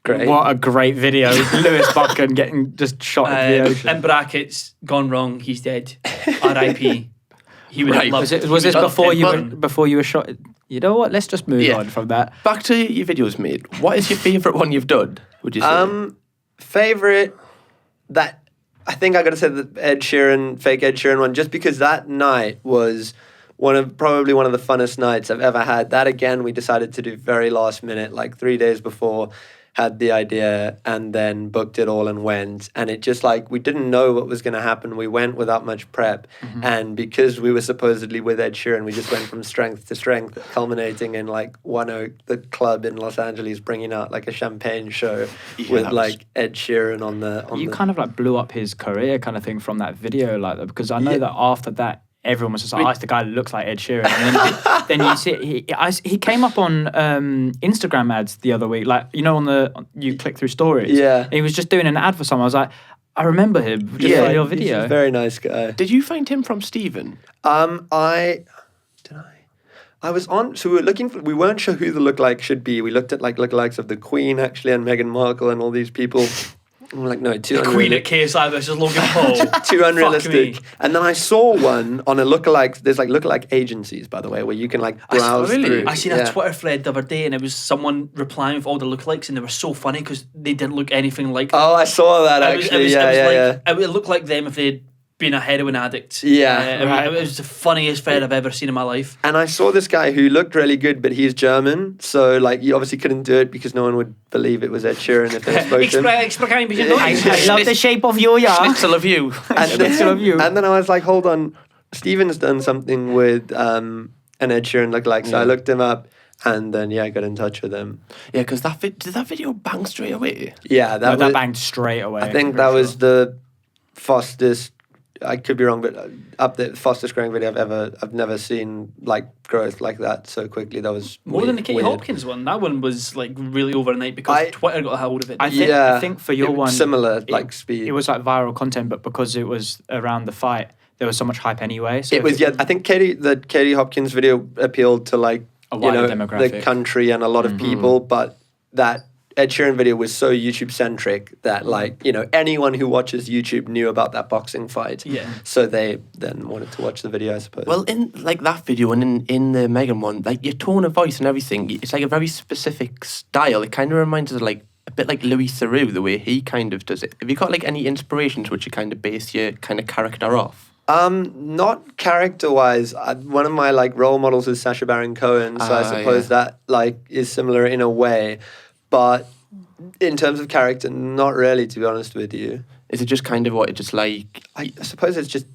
Great. What a great video. Lewis Buchan getting just shot into the ocean. In brackets, gone wrong, he's dead. R.I.P. He would have Right. loved Was this before Ed you were shot? You know what? Let's just move on from that. Back to your videos, mate. What is your favourite one you've done, would you say? Favorite, that I think I got to say the fake Ed Sheeran one, just because that night was probably one of the funnest nights I've ever had. That again, we decided to do very last minute, like 3 days before. Had the idea and then booked it all and went. And it just like, we didn't know what was going to happen. We went without much prep. And because we were supposedly with Ed Sheeran, we just went from strength to strength, culminating in like One Oak, the club in Los Angeles, bringing out like a champagne show with like Ed Sheeran on the... kind of like blew up his career kind of thing from that video like that, because I know that after that, everyone was just like, the guy looks like Ed Sheeran. And then you see, he came up on Instagram ads the other week, like, you know, you click through stories. Yeah. And he was just doing an ad for someone. I was like, I remember him from your video. He's a very nice guy. Did you find him from Stephen? I was on, so we weren't sure who the lookalike should be. We looked at like lookalikes of the Queen actually and Meghan Markle and all these people. I'm like, no, too The Queen at KSI versus Logan Paul. too unrealistic. And then I saw one on a lookalike. There's like lookalike agencies, by the way, where you can like browse through. I seen a Twitter thread the other day, and it was someone replying with all the lookalikes, and they were so funny because they didn't look anything like them. Oh, I saw that actually. It looked like them if they'd been a heroin addict. It was the funniest thread I've ever seen in my life. And I saw this guy who looked really good, but he's German, so like you obviously couldn't do it because no one would believe it was Ed Sheeran if they spoke to him. I love the shape of your Schnitzel of you. And then I was like, hold on, Steven's done something with an Ed Sheeran lookalike, so I looked him up. And then, I got in touch with him. Yeah, because did that video bang straight away? Yeah, that banged straight away. I think that was the fastest, I could be wrong, but up the fastest growing video I've never seen like growth like that so quickly. That was more than the Katie Hopkins one. That one was like really overnight because Twitter got a hold of it. I think for your one, similar like speed. It was like viral content, but because it was around the fight, there was so much hype anyway. So it was I think the Katie Hopkins video appealed to like a wider demographic, the country and a lot of people, but that Ed Sheeran video was so YouTube centric that like, anyone who watches YouTube knew about that boxing fight. Yeah. So they then wanted to watch the video, I suppose. Well, in like that video and in the Meghan one, like your tone of voice and everything, it's like a very specific style. It kind of reminds us of like a bit like Louis Theroux, the way he kind of does it. Have you got like any inspirations which you kind of base your kind of character off? Not character-wise. One of my like role models is Sacha Baron Cohen, so I suppose that like is similar in a way. But in terms of character, not really, to be honest with you. Is it just kind of what it just like? I suppose it's just,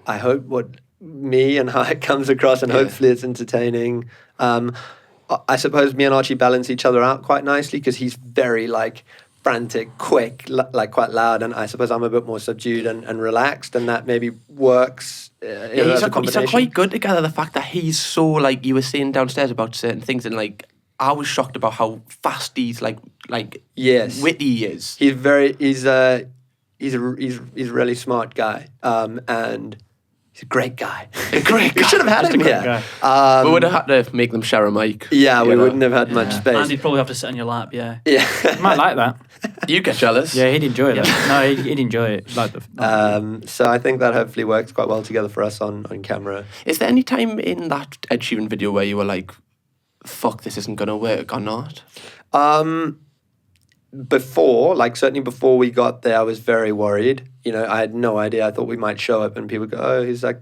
I hope what me and how it comes across, and hopefully it's entertaining. I suppose me and Archie balance each other out quite nicely because he's very like frantic, quick, like quite loud, and I suppose I'm a bit more subdued and relaxed, and that maybe works. He's quite good together. The fact that he's so like you were saying downstairs about certain things, and like I was shocked about how fast he's like witty he is. He's a really smart guy, and he's a great guy. A great guy. We should have had him here. We would have had to make them share a mic. Yeah, we wouldn't have had much space. And he'd probably have to sit on your lap, Yeah. He might like that. You get jealous. Yeah, he'd enjoy that. No, he'd enjoy it. Like so I think that hopefully works quite well together for us on camera. Is there any time in that Ed Sheeran video where you were like, fuck, this isn't going to work or not? Certainly before we got there, I was very worried. I had no idea. I thought we might show up and people go, oh, who's that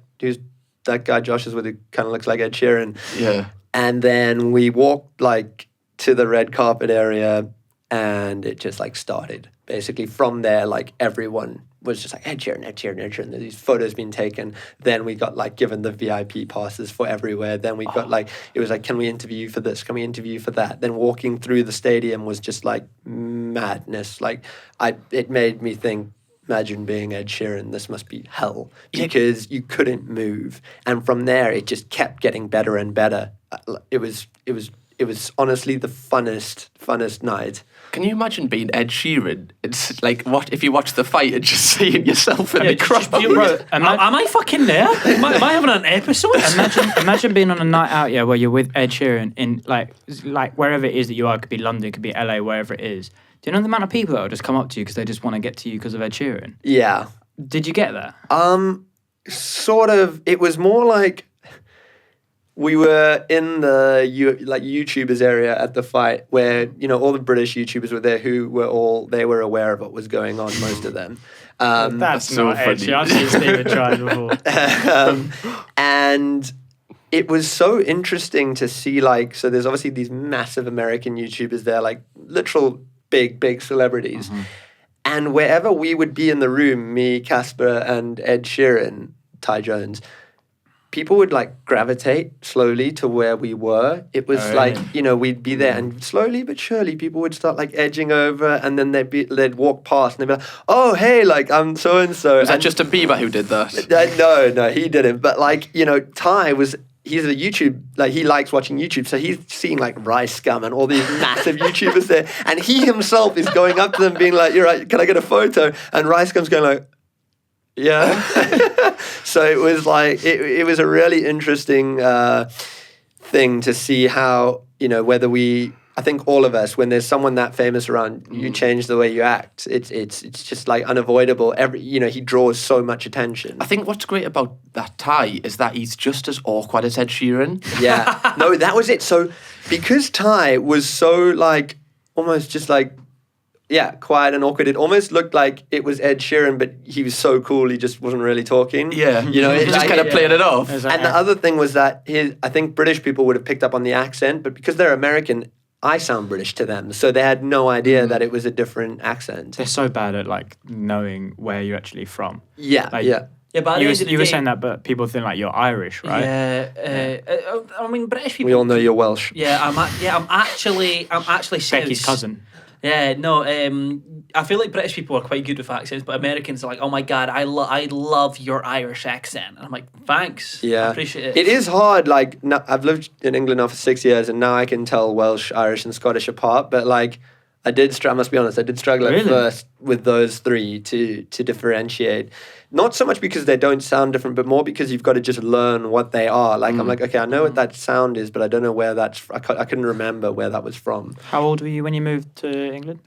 guy Josh is with who kind of looks like Ed Sheeran. Yeah. And then we walked like to the red carpet area and it just like started. Basically from there, like everyone was just like Ed Sheeran, Ed Sheeran, Ed Sheeran. These photos being taken. Then we got like given the VIP passes for everywhere. Then we got like, it was like, can we interview you for this? Can we interview you for that? Then walking through the stadium was just like madness. Like it made me think, imagine being Ed Sheeran, this must be hell. Because you couldn't move. And from there, it just kept getting better and better. It was it was honestly the funnest night. Can you imagine being Ed Sheeran? It's like, what if you watch the fight and just seeing yourself in the crowd? Am I fucking there? Am I having an episode? Imagine being on a night out, where you're with Ed Sheeran in like wherever it is that you are. It could be London, it could be LA, wherever it is. Do you know the amount of people that will just come up to you because they just want to get to you because of Ed Sheeran? Yeah. Did you get that? Sort of. It was more like we were in the YouTubers area at the fight where, all the British YouTubers were there they were aware of what was going on, most of them. That's so not funny. edgy. I've seen Steven try before. And it was so interesting to see, so there's obviously these massive American YouTubers there, like literal big celebrities. Mm-hmm. And wherever we would be in the room, me, Caspar, and Ed Sheeran, Ty Jones, people would gravitate slowly to where we were. It was we'd be there, and slowly but surely people would start edging over, and then they'd walk past and they'd be like, "Oh, hey, I'm so and so." Was that Justin Bieber who did that? No, he didn't. But Ty was. He's a YouTube, he likes watching YouTube, so he's seeing Ricegum and all these massive YouTubers there, and he himself is going up to them being like, "You're right, can I get a photo?" And Ricegum's going yeah. So it was it was a really interesting thing to see how, I think all of us, when there's someone that famous around, you change the way you act. It's just unavoidable. He draws so much attention. I think what's great about that Ty is that he's just as awkward as Ed Sheeran. Yeah. No, that was it. So because Ty was so almost just quiet and awkward, it almost looked like it was Ed Sheeran, but he was so cool, he just wasn't really talking. Yeah. He just kind of played it off. And the other thing was that I think British people would have picked up on the accent, but because they're American, I sound British to them, so they had no idea that it was a different accent. They're so bad at knowing where you're actually from. Yeah, Yeah, but you were saying that, but people think you're Irish, right? Yeah, I mean, British people. We all know you're Welsh. Yeah, I'm actually Becky's cousin. Yeah, no, I feel like British people are quite good with accents, but Americans are like, "Oh my God, I love your Irish accent." And I'm like, "Thanks, yeah, I appreciate it." It is hard. Now, I've lived in England now for 6 years, and now I can tell Welsh, Irish, and Scottish apart. But I must be honest, I did struggle at first with those three to differentiate. Not so much because they don't sound different, but more because you've got to just learn what they are. I'm okay, I know what that sound is, but I don't know where that's. I couldn't remember where that was from. How old were you when you moved to England?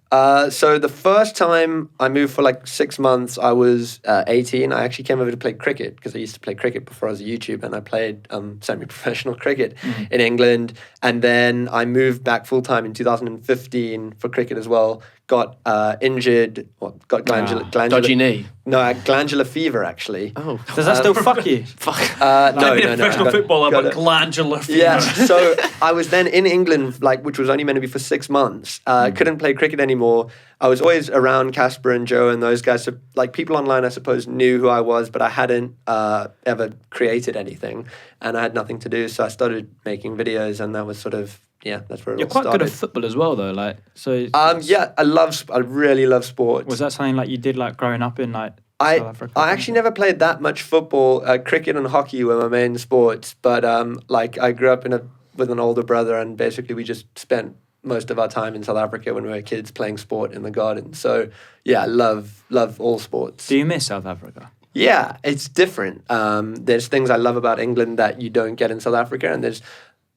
So the first time I moved for 6 months, I was 18. I actually came over to play cricket because I used to play cricket before I was a YouTuber, and I played semi-professional cricket in England. And then I moved back full-time in 2015 for cricket as well. Got injured, got glandular... Dodgy knee. No, glandular fever, actually. Oh. Does that still fuck you? Fuck. No, be a professional footballer, but glandular fever. Yeah, so I was then in England, which was only meant to be for 6 months. Couldn't play cricket anymore. I was always around Caspar and Joe and those guys. So, people online, I suppose, knew who I was, but I hadn't ever created anything, and I had nothing to do. So I started making videos, and that was sort of... Yeah, that's where it all started. You're quite good at football as well, though. Yeah, I really love sport. Was that something you did growing up in South Africa? I actually never played that much football. Cricket and hockey were my main sports, but I grew up with an older brother, and basically we just spent most of our time in South Africa when we were kids playing sport in the garden. So yeah, I love all sports. Do you miss South Africa? Yeah, it's different. There's things I love about England that you don't get in South Africa, and there's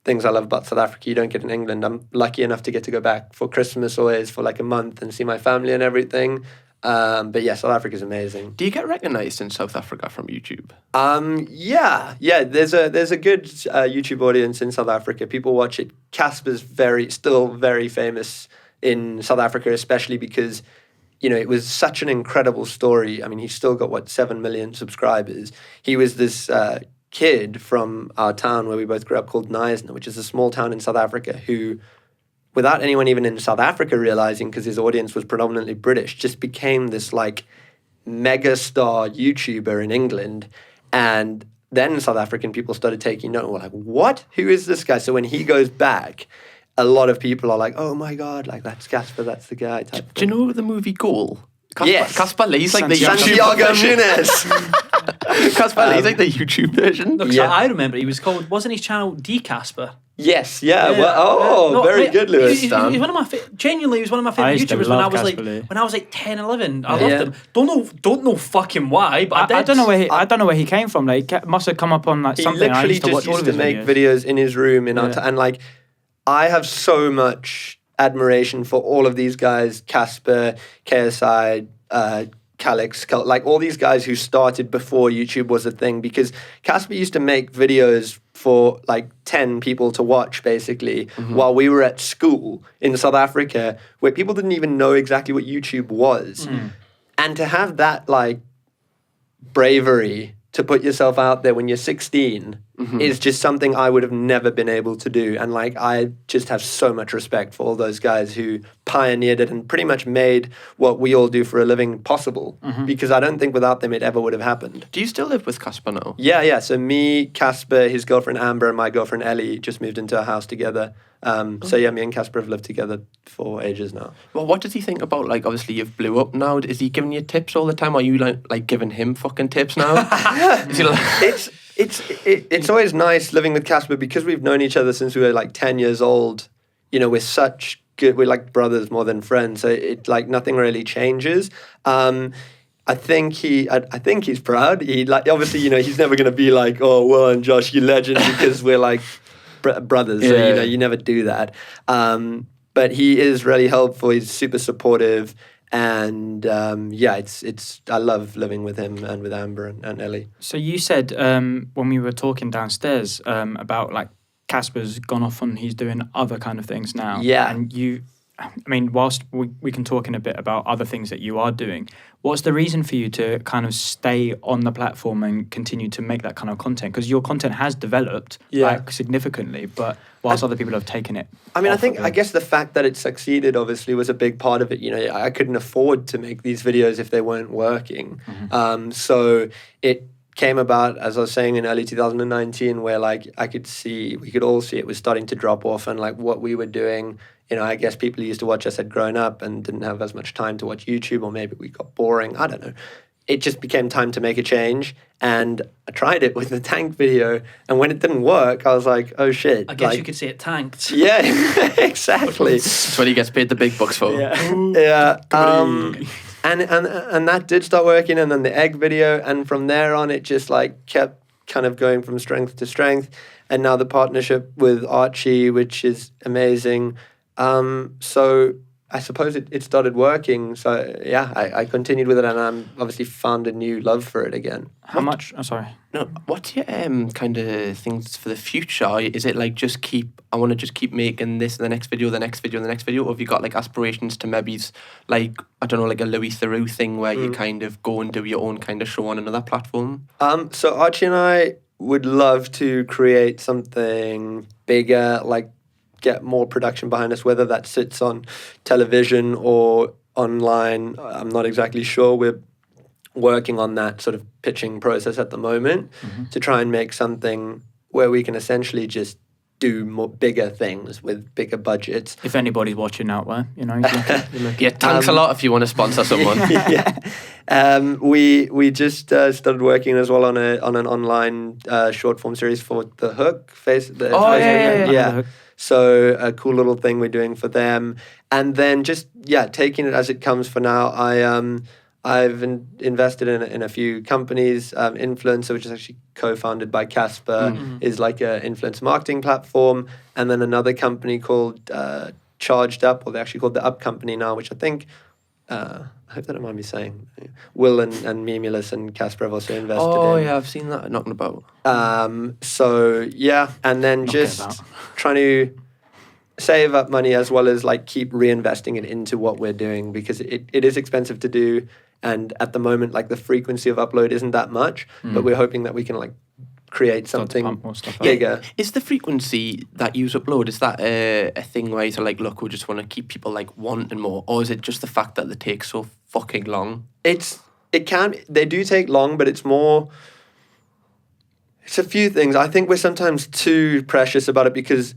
things I love about South Africa you don't get in England. I'm lucky enough to get to go back for Christmas always for a month and see my family and everything. But yeah, South Africa's amazing. Do you get recognised in South Africa from YouTube? Yeah. There's a good YouTube audience in South Africa. People watch it. Caspar's still very famous in South Africa, especially because it was such an incredible story. I mean, he's still got 7 million subscribers. He was this kid from our town where we both grew up called Knysna, which is a small town in South Africa, who, without anyone even in South Africa realizing, because his audience was predominantly British, just became this mega star YouTuber in England. And then South African people started taking note. We're like, what? Who is this guy? So when he goes back, a lot of people are like, oh my God, that's Caspar, that's the guy. Do you know the movie Goal? Yes. Caspar Lee's the YouTube Santiago Muniz. Caspar Lee's the YouTube version. Look, Yeah. I remember he was called, wasn't his channel D Caspar? Yes, very good, Lewis. He's one of my genuinely, he was one of my favorite YouTubers when I was like 10, 11. I loved him. Don't know fucking why, but I did. I don't know where he came from. Like, he must have come up on like something. He literally just used to make videos in his room and like, I have so much admiration for all of these guys, Caspar, KSI, Calix, like all these guys who started before YouTube was a thing, because Caspar used to make videos for like 10 people to watch basically while we were at school in South Africa, where people didn't even know exactly what YouTube was. And to have that like bravery to put yourself out there when you're 16 is just something I would have never been able to do. And like, I just have so much respect for all those guys who pioneered it and pretty much made what we all do for a living possible, because I don't think without them it ever would have happened. Do you still live with Caspar now? Yeah. So me, Caspar, his girlfriend Amber, and my girlfriend Ellie just moved into a house together. So yeah, me and Caspar have lived togetger for ages now. Well, what does he think about, like, obviously you've blew up now? Is he giving you tips all the time? Are you like giving him fucking tips now? Is he like... It's always nice living with Caspar because we've known each other since we were like 10 years old. You know, we're like brothers more than friends. So it like nothing really changes. I think he's proud. He like, obviously, you know, he's never going to be like, oh, well, and Josh, you legend, because we're like brothers. So, you know, you never do that. But he is really helpful. He's super supportive. And I love living with him and with Amber and Ellie. So you said when we were talking downstairs about like Caspar's gone off and he's doing other kind of things now. Yeah. And whilst we can talk in a bit about other things that you are doing, what's the reason for you to kind of stay on the platform and continue to make that kind of content? Because your content has developed like significantly, but whilst other people have taken it. I guess the fact that it succeeded obviously was a big part of it. You know, I couldn't afford to make these videos if they weren't working. So it came about, as I was saying, in early 2019, where like we could all see it was starting to drop off, and like what we were doing, you know, I guess people who used to watch us had grown up and didn't have as much time to watch YouTube, or maybe we got boring. I don't know. It just became time to make a change, and I tried it with the tank video, and when it didn't work, I was like, oh shit. I guess you could say it tanked. Yeah, exactly. That's what he gets paid the big bucks for. Yeah. And that did start working, and then the egg video, and from there on it just like kept kind of going from strength to strength, and now the partnership with Archie, which is amazing. So I suppose it started working. So yeah, I continued with it, and I'm obviously found a new love for it again. How much? Oh, sorry. No, what's your kind of things for the future? Is it like I want to just keep making this, the next video, the next video, the next video? Or have you got like aspirations to maybe like, I don't know, like a Louis Theroux thing where you kind of go and do your own kind of show on another platform? So Archie and I would love to create something bigger, like get more production behind us, whether that sits on television or online. I'm not exactly sure. We're working on that sort of pitching process at the moment to try and make something where we can essentially just do more bigger things with bigger budgets. If anybody's watching out there, you know. Yeah, thanks a lot if you want to sponsor someone. We just started working as well on an online short form series for The Hook. Yeah. So a cool little thing we're doing for them, and then just taking it as it comes for now. I've invested in a few companies. Influencer, which is actually co-founded by Caspar, is like an influencer marketing platform, and then another company called Charged Up, or they're actually called the Up Company now, which I think. I hope they don't mind me saying. Will and Mimulus and Caspar have also invested in. Oh, yeah, I've seen that knocking about. So, yeah, and then just trying to save up money as well as, like, keep reinvesting it into what we're doing, because it is expensive to do, and at the moment, like, the frequency of upload isn't that much, but we're hoping that we can, like, create something bigger. Is the frequency that you upload, is that a thing where you're like, look, we just want to keep people like wanting more, or is it just the fact that they take so fucking long? They do take long, but it's a few things. I think we're sometimes too precious about it, because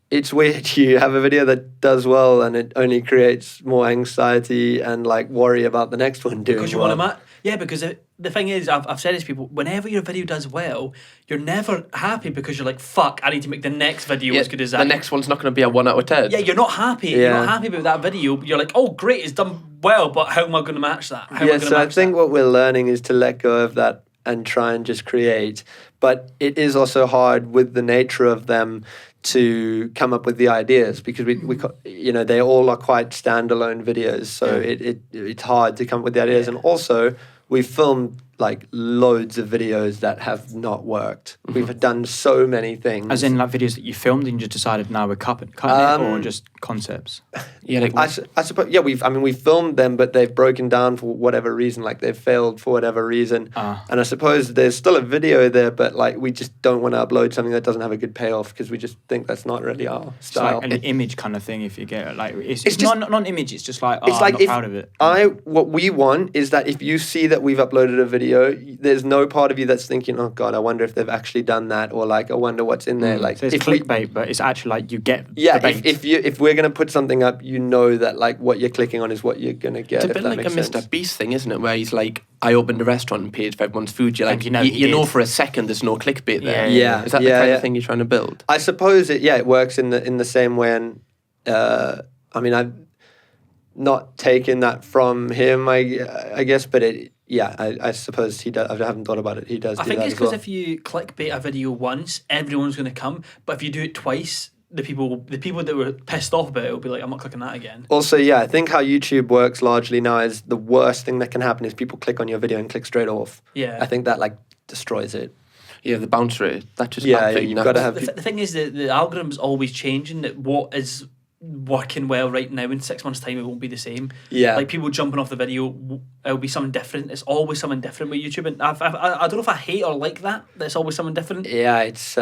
it's weird. You have a video that does well and it only creates more anxiety and like worry about the next one doing because you well. want to because the thing is, I've said this to people, whenever your video does well, you're never happy because you're like, fuck, I need to make the next video as good as that. The next one's not going to be a 1 out of 10. Yeah, you're not happy. You're not happy about that video. You're like, oh, great, it's done well, but how am I going to match that? I think what we're learning is to let go of that and try and just create. But it is also hard with the nature of them to come up with the ideas, because we they all are quite standalone videos, so it's hard to come up with the ideas. And also we filmed like loads of videos that have not worked. We've done so many things. As in like videos that you filmed and you just decided now we're cutting it, or just concepts? Yeah, like, I suppose, we've filmed them, but they've broken down for whatever reason, like they've failed for whatever reason. And I suppose there's still a video there, but like we just don't want to upload something that doesn't have a good payoff, because we just think that's not really our style. It's like an image kind of thing, if you get it. Like it's just not an image, it's just like, I'm not proud of it. What we want is that if you see that we've uploaded a video, there's no part of you that's thinking, oh God, I wonder if they've actually done that, or like, I wonder what's in there. Like, so it's clickbait, but it's actually like you get the bait. If we're gonna put something up, you know that like what you're clicking on is what you're gonna get. It's a bit like a Mr. Beast thing, isn't it? Where he's like, I opened a restaurant and paid for everyone's food. You're like, you know for a second there's no clickbait there. Yeah. Is that the kind of thing you're trying to build? I suppose it works in the same way. And I've not taken that from him, I guess, but I suppose he does. I haven't thought about it. He does. I think it's because if you clickbait a video once, everyone's going to come. But if you do it twice, the people that were pissed off about it will be like, I'm not clicking that again. Also, I think how YouTube works largely now is the worst thing that can happen is people click on your video and click straight off. Yeah. I think that like destroys it. Yeah, the bounce rate. That just you've got to have. The thing is that the algorithm's always changing. That what is working well right now, in 6 months' time it won't be the same. Yeah, like people jumping off the video, it'll be something different. It's always something different with YouTube, and I don't know if I hate or like that. It's always something different. Yeah, it's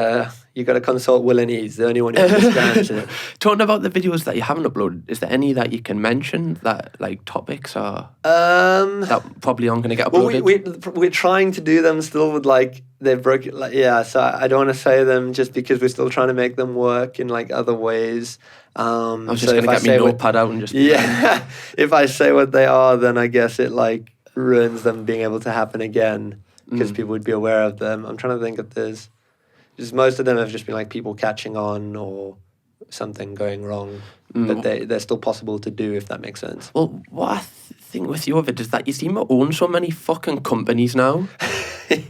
you got to consult Will and He's the only one who understands it. Talking about the videos that you haven't uploaded, is there any that you can mention that like topics are that probably aren't going to get uploaded? Well, we're trying to do them still with like they've broken so I don't want to say them just because we're still trying to make them work in like other ways. I was just going to get my notepad out and just... if I say what they are, then I guess it like ruins them being able to happen again, because people would be aware of them. I'm trying to think if there's... Just most of them have just been like people catching on or something going wrong, but they're still possible to do, if that makes sense. Well, what I think with you of it is that you seem to own so many fucking companies now.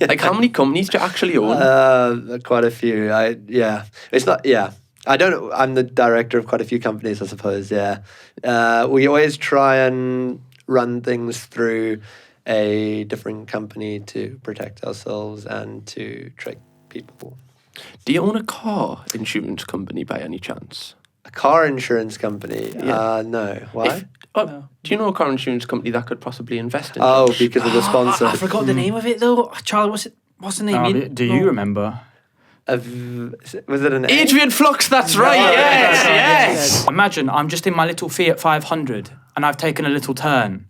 Like, how many companies do you actually own? Quite a few. It's not... Yeah. I don't know. I'm the director of quite a few companies, I suppose, we always try and run things through a different company to protect ourselves and to trick people. Do you own a car insurance company by any chance? A car insurance company? No. Why? Do you know a car insurance company that could possibly invest in? Oh, because of the sponsor. I forgot the name of it, though. Charlie, what's the name? Do you remember? Was it an Adrian Flux, that's right. Yes. Imagine I'm just in my little Fiat 500 and I've taken a little turn.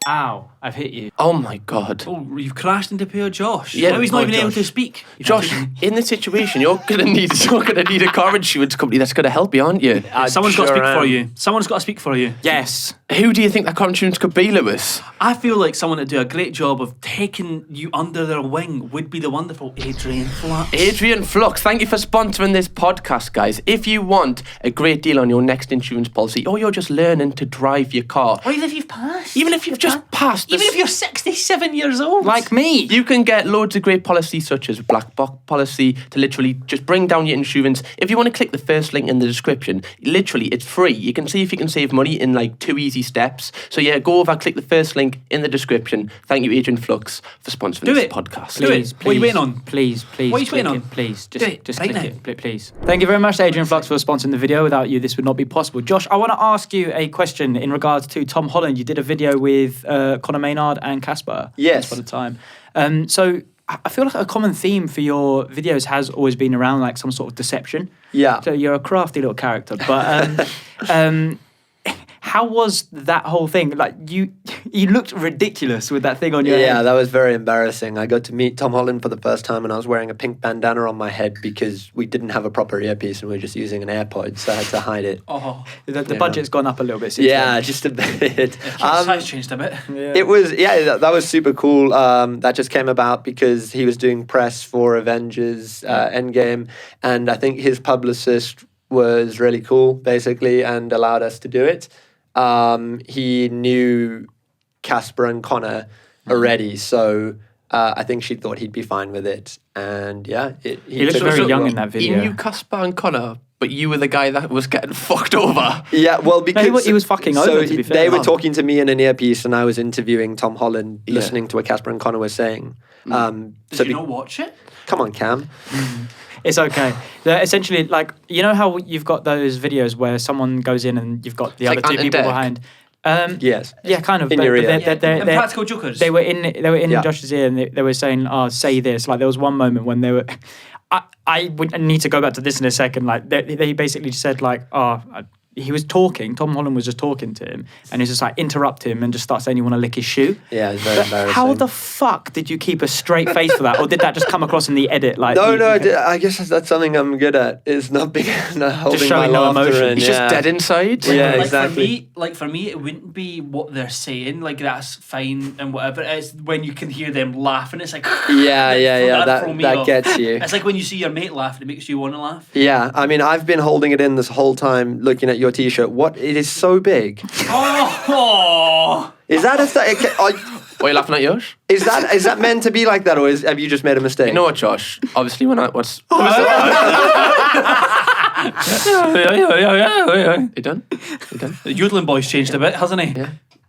Ow, I've hit you. Oh my God. Oh, you've crashed into poor Josh. Yeah, now he's not even able to speak. Josh, in this situation, you're gonna need a car insurance company that's gonna help you, aren't you? Someone's got to speak for you. Someone's got to speak for you. Yes. Who do you think that car insurance could be, Lewis? I feel like someone to do a great job of taking you under their wing would be the wonderful Adrian Flux. Adrian Flux, thank you for sponsoring this podcast, guys. If you want a great deal on your next insurance policy, or you're just learning to drive your car, or even if you've passed. Even if you've just passed. Even if you're 67 years old. Like me. You can get loads of great policies such as black box policy to literally just bring down your insurance. If you want to click the first link in the description, literally it's free. You can see if you can save money in like 2 easy steps. So yeah, go over, click the first link in the description. Thank you, Adrian Flux, for sponsoring this podcast. Please. What are you waiting on? Please. What are you waiting on? Please, just right click it, please. Thank you very much, Adrian Flux, for sponsoring the video. Without you, this would not be possible. Josh, I want to ask you a question in regards to Tom Holland. You did a video with Conor, Maynard and Caspar. Yes. For the time. So I feel like a common theme for your videos has always been around like some sort of deception. Yeah. So you're a crafty little character. But how was that whole thing? Like you looked ridiculous with that thing on your head. Yeah, that was very embarrassing. I got to meet Tom Holland for the first time and I was wearing a pink bandana on my head because we didn't have a proper earpiece and we were just using an AirPod, so I had to hide it. Oh, The budget's gone up a little bit since Yeah, then. just a bit. size changed a bit. Yeah. It was, that was super cool. That just came about because he was doing press for Avengers Endgame, and I think his publicist was really cool, basically, and allowed us to do it. He knew Caspar and Conor already, so I think she thought he'd be fine with it. And yeah, he looked took very it young well. in that He video. knew Caspar and Conor, but you were the guy that was getting fucked over. Yeah, well, because he was fucking so over, to be fair. they were talking to me in an earpiece, and I was interviewing Tom Holland, listening to what Caspar and Conor were saying. Did you not watch it? Come on, Cam. It's okay. They're essentially, like, you know how you've got those videos where someone goes in and you've got the It's other like two Ant and people Dec. behind. Yes. Yeah, kind of. In your ear. And Practical Jokers. They were in Yeah. Josh's ear and they were saying, "Oh, say this." Like there was one moment when they were. I would need to go back to this in a second. Like they basically said like, "Oh." He was talking. Tom Holland was just talking to him, and he's just like interrupt him and just start saying you want to lick his shoe. Yeah, it's very But embarrassing. how the fuck did you keep a straight face for that, or did that just come across in the edit? Like No, I guess that's something I'm good at. Is not being not holding showing my no laughter emotion. in. He's just dead inside. Yeah, like exactly. For me, it wouldn't be what they're saying. Like that's fine and whatever. It's when you can hear them laughing. It's like Yeah. that'd throw me That off. gets you. It's like when you see your mate laugh and it makes you want to laugh. Yeah, I mean, I've been holding it in this whole time, looking at your T-shirt. It is so big. Oh, Is that Why are you laughing at yours? is that meant to be like that, or have you just made a mistake? You know what, Josh? Obviously, when I was... You done? the yodeling boy's changed a bit, hasn't he?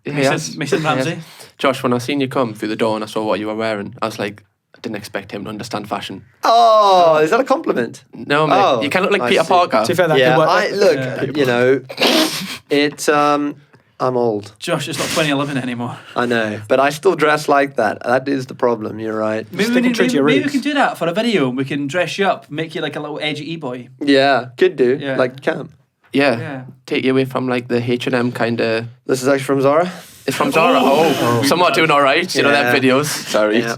Yeah. Mason Ramsey. Josh, when I seen you come through the door and I saw what you were wearing, I was like, I didn't expect him to understand fashion. Oh, is that a compliment? No, mate. Oh, you kind of look like I Peter see. Parker. To be fair, that Yeah, could work. look, you know, it's I'm old. Josh, it's not 2011 anymore. I know, but I still dress like that. That is the problem. You're right. Sticking true to your maybe we roots. can do that for a video and we can dress you up, make you like a little edgy e-boy. Yeah, could do. Yeah. Like Cam. Yeah. Take you away from like the H&M kind of... This is actually from Zara. It's from Zara. Oh. Somewhat doing all right. You know, them Yeah. videos. Sorry. Yeah.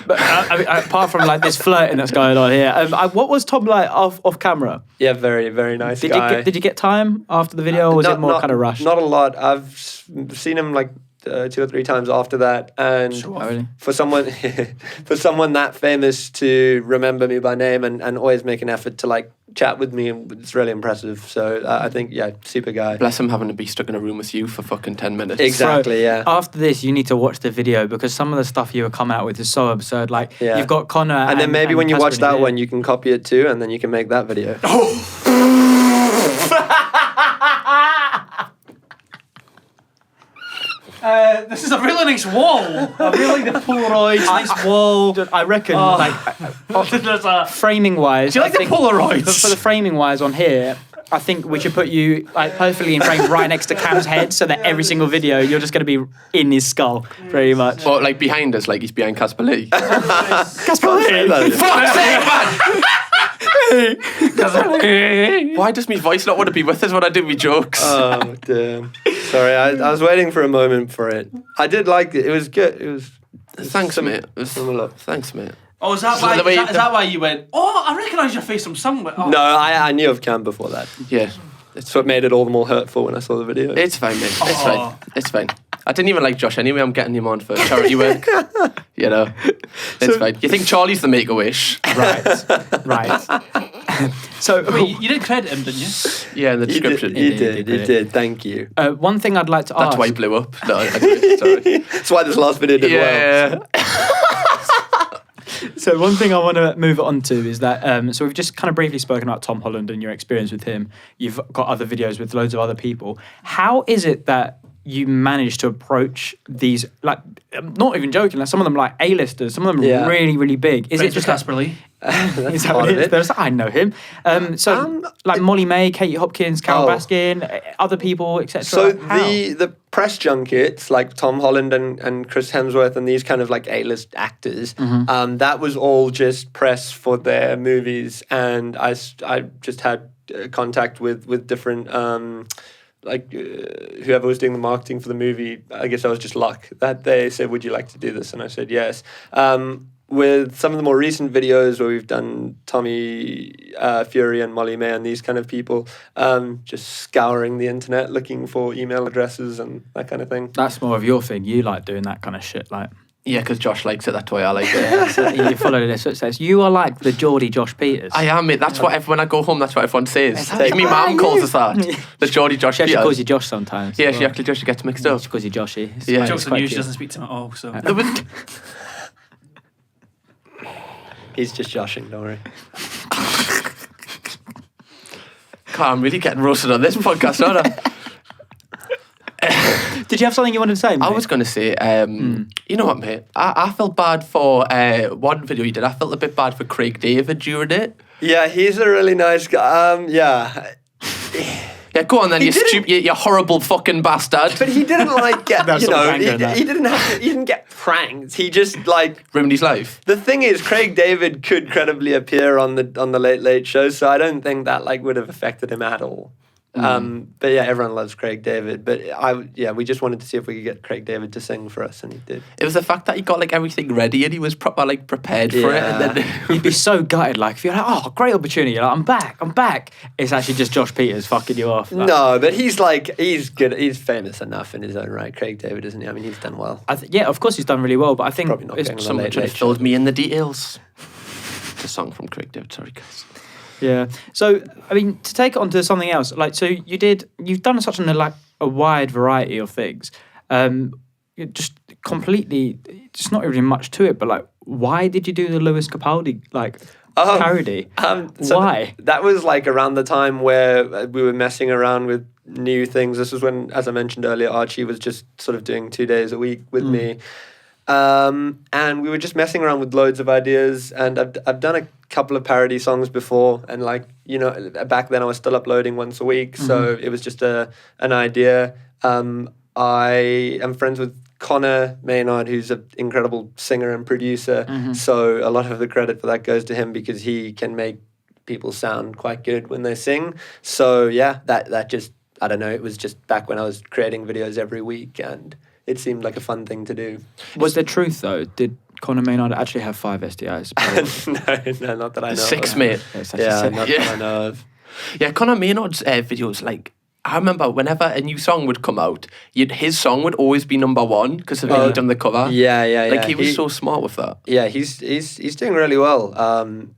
But I mean, apart from like this flirting that's going on here, what was Tom like off camera? Yeah, very, very nice Did guy. you get time after the video, or was it more kind of rushed? Not a lot. I've seen him like 2 or 3 times after that, and Oh, really? for someone that famous to remember me by name and always make an effort to like chat with me, it's really impressive. So I think, yeah, super guy. Bless him having to be stuck in a room with you for fucking 10 minutes. Exactly, So, yeah. After this, you need to watch the video because some of the stuff you were coming out with is so absurd. Like Yeah. you've got Conor, And then maybe when you Caspar watch in that here. one, you can copy it too, and then you can make that video. This is a really nice wall. I really like the Polaroids, nice wall. I reckon, There's a... framing wise, Do you like the Polaroids? For the framing wise on here, I think we should put you like perfectly in frame right next to Cam's head, so that every single video you're just going to be in his skull, pretty much. But like behind us, like he's behind Caspar Lee. Caspar Lee. Fuck's sake, man! Why does my voice not want to be with us when I do my jokes? Oh, damn. Sorry, I was waiting for a moment for it. I did like it. It was good. It was... Thanks, mate. Similar. Thanks, mate. Oh, is that So why? the way- Is that why you went? Oh, I recognise your face from somewhere. Oh. No, I knew of Cam before that. Yeah. It's what made it all the more hurtful when I saw the video. It's fine, mate. It's Oh. fine. It's fine. I didn't even like Josh anyway. I'm getting him on for charity work. You know, it's fine. You think Charlie's the Make-A-Wish? Right. So Wait, you did credit him, didn't you? Yeah, in the description. You did. Thank you. one thing I'd like to That's ask. why he blew up. No, I do. Sorry. That's why this last video did well. Yeah. So one thing I want to move on to is that, so we've just kind of briefly spoken about Tom Holland and your experience with him. You've got other videos with loads of other people. How is it that you manage to approach these, like, I'm not even joking, like some of them like A-listers, some of them Yeah. really, really big. Is Friends it just with Caspar Lee? Is that part what of it is? it. There's- I know him. Like Mollie May, Katie Hopkins, Carole Oh. Baskin, other people, etc. So the press junkets, like Tom Holland and Chris Hemsworth and these kind of like A-list actors, that was all just press for their movies, and I just had contact with different whoever was doing the marketing for the movie, I guess that was just luck, that they said, would you like to do this? And I said yes. With some of the more recent videos where we've done Tommy Fury and Mollie May and these kind of people, just scouring the internet looking for email addresses and that kind of thing. That's more of your thing. You like doing that kind of shit, like. Yeah, because Josh likes it. That's why I like it. So you follow this. So it says you are like the Geordie Josh Pieters. I am, mate. That's what when I go home, that's what everyone says. Me mum calls us that. The Geordie Josh She Pieters. actually calls you Josh sometimes. Yeah, she actually does. She gets mixed up. She calls you Joshy. Yeah. Jokes on you, she doesn't speak to him at all. So He's just joshing, don't worry. God, I'm really getting roasted on this podcast, aren't I? Did you have something you wanted to say, mate? I was going to say, you know what, mate? I felt bad for one video you did. I felt a bit bad for Craig David during it. Yeah, he's a really nice guy. Yeah, go on then, you horrible fucking bastard. But he didn't like get, That's he that. didn't get pranked. He just like Ruined his life. the thing is, Craig David could credibly appear on the Late Late Show, so I don't think that like would have affected him at all. But yeah, everyone loves Craig David. But we just wanted to see if we could get Craig David to sing for us, and he did. It was the fact that he got like everything ready and he was proper like prepared for it, and then You'd be so gutted, like if you're like, oh, great opportunity, you're like, I'm back. It's actually just Josh Pieters fucking you off. Like, No, but he's good. He's famous enough in his own right. Craig David, isn't he? I mean, he's done well. yeah, of course he's done really well, but I think Probably not going on the someone Late should Late have Show. filled me in the details. It's a song from Craig David, sorry guys. Yeah. So, I mean, to take it on to something else, like, so you've done such a wide variety of things. Just completely, just not really much to it, but like, why did you do the Lewis Capaldi, parody? So Why? That was like around the time where we were messing around with new things. This was when, as I mentioned earlier, Archie was just sort of doing 2 days a week with me. And we were just messing around with loads of ideas, and I've done a couple of parody songs before, and back then I was still uploading once a week, so it was just an idea. I am friends with Conor Maynard, who's an incredible singer and producer, so a lot of the credit for that goes to him because he can make people sound quite good when they sing. So yeah, that just, I don't know, it was just back when I was creating videos every week, and it seemed like a fun thing to do. Was there truth though? Did Conor Maynard actually have 5 STIs? No, not that I know 6, of. mate. Yeah, Not that I know of. Yeah, Conor Maynard's videos, like, I remember whenever a new song would come out, his song would always be number 1 because of he'd done the cover. Yeah. Like, he was so smart with that. Yeah, he's doing really well.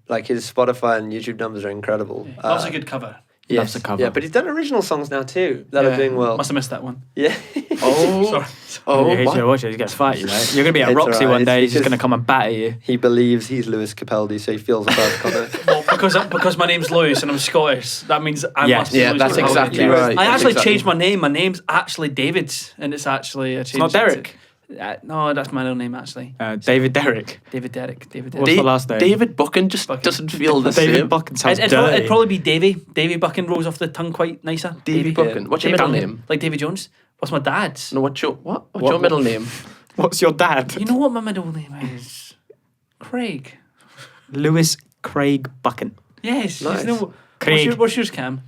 Like, his Spotify and YouTube numbers are incredible. that was a good cover. Yes, Loves the cover. yeah, but he's done original songs now too that are doing well. Must have missed that one. Yeah. Sorry. He's gonna watch it. He's gonna fight you, mate. You're gonna be at It's Roxy alright, one day. it's He's just because- gonna come and batter you. He believes he's Lewis Capaldi, so he feels above Conor. Well, because my name's Lewis and I'm Scottish, that means I Yes. must be Yeah, Lewis that's Capaldi. exactly Yeah. right. I That's actually exactly- changed my name. My name's actually David, and it's actually I changed not it to- Derek? No, that's my real name actually. David Derrick. David Derek. What's the last name? David Buchan just doesn't feel the David same. Buchan sounds It'd dirty. probably be Davy. Davy Buchan rolls off the tongue quite nicer. Davy Buchan. What's your Davy middle Buchan. name? Like Davy Jones. What's my dad's? No, what's your middle name? What's your dad? You know what my middle name is? Craig. Lewis Craig Buchan. Yes. Nice. You know, Craig. what's yours, Cam?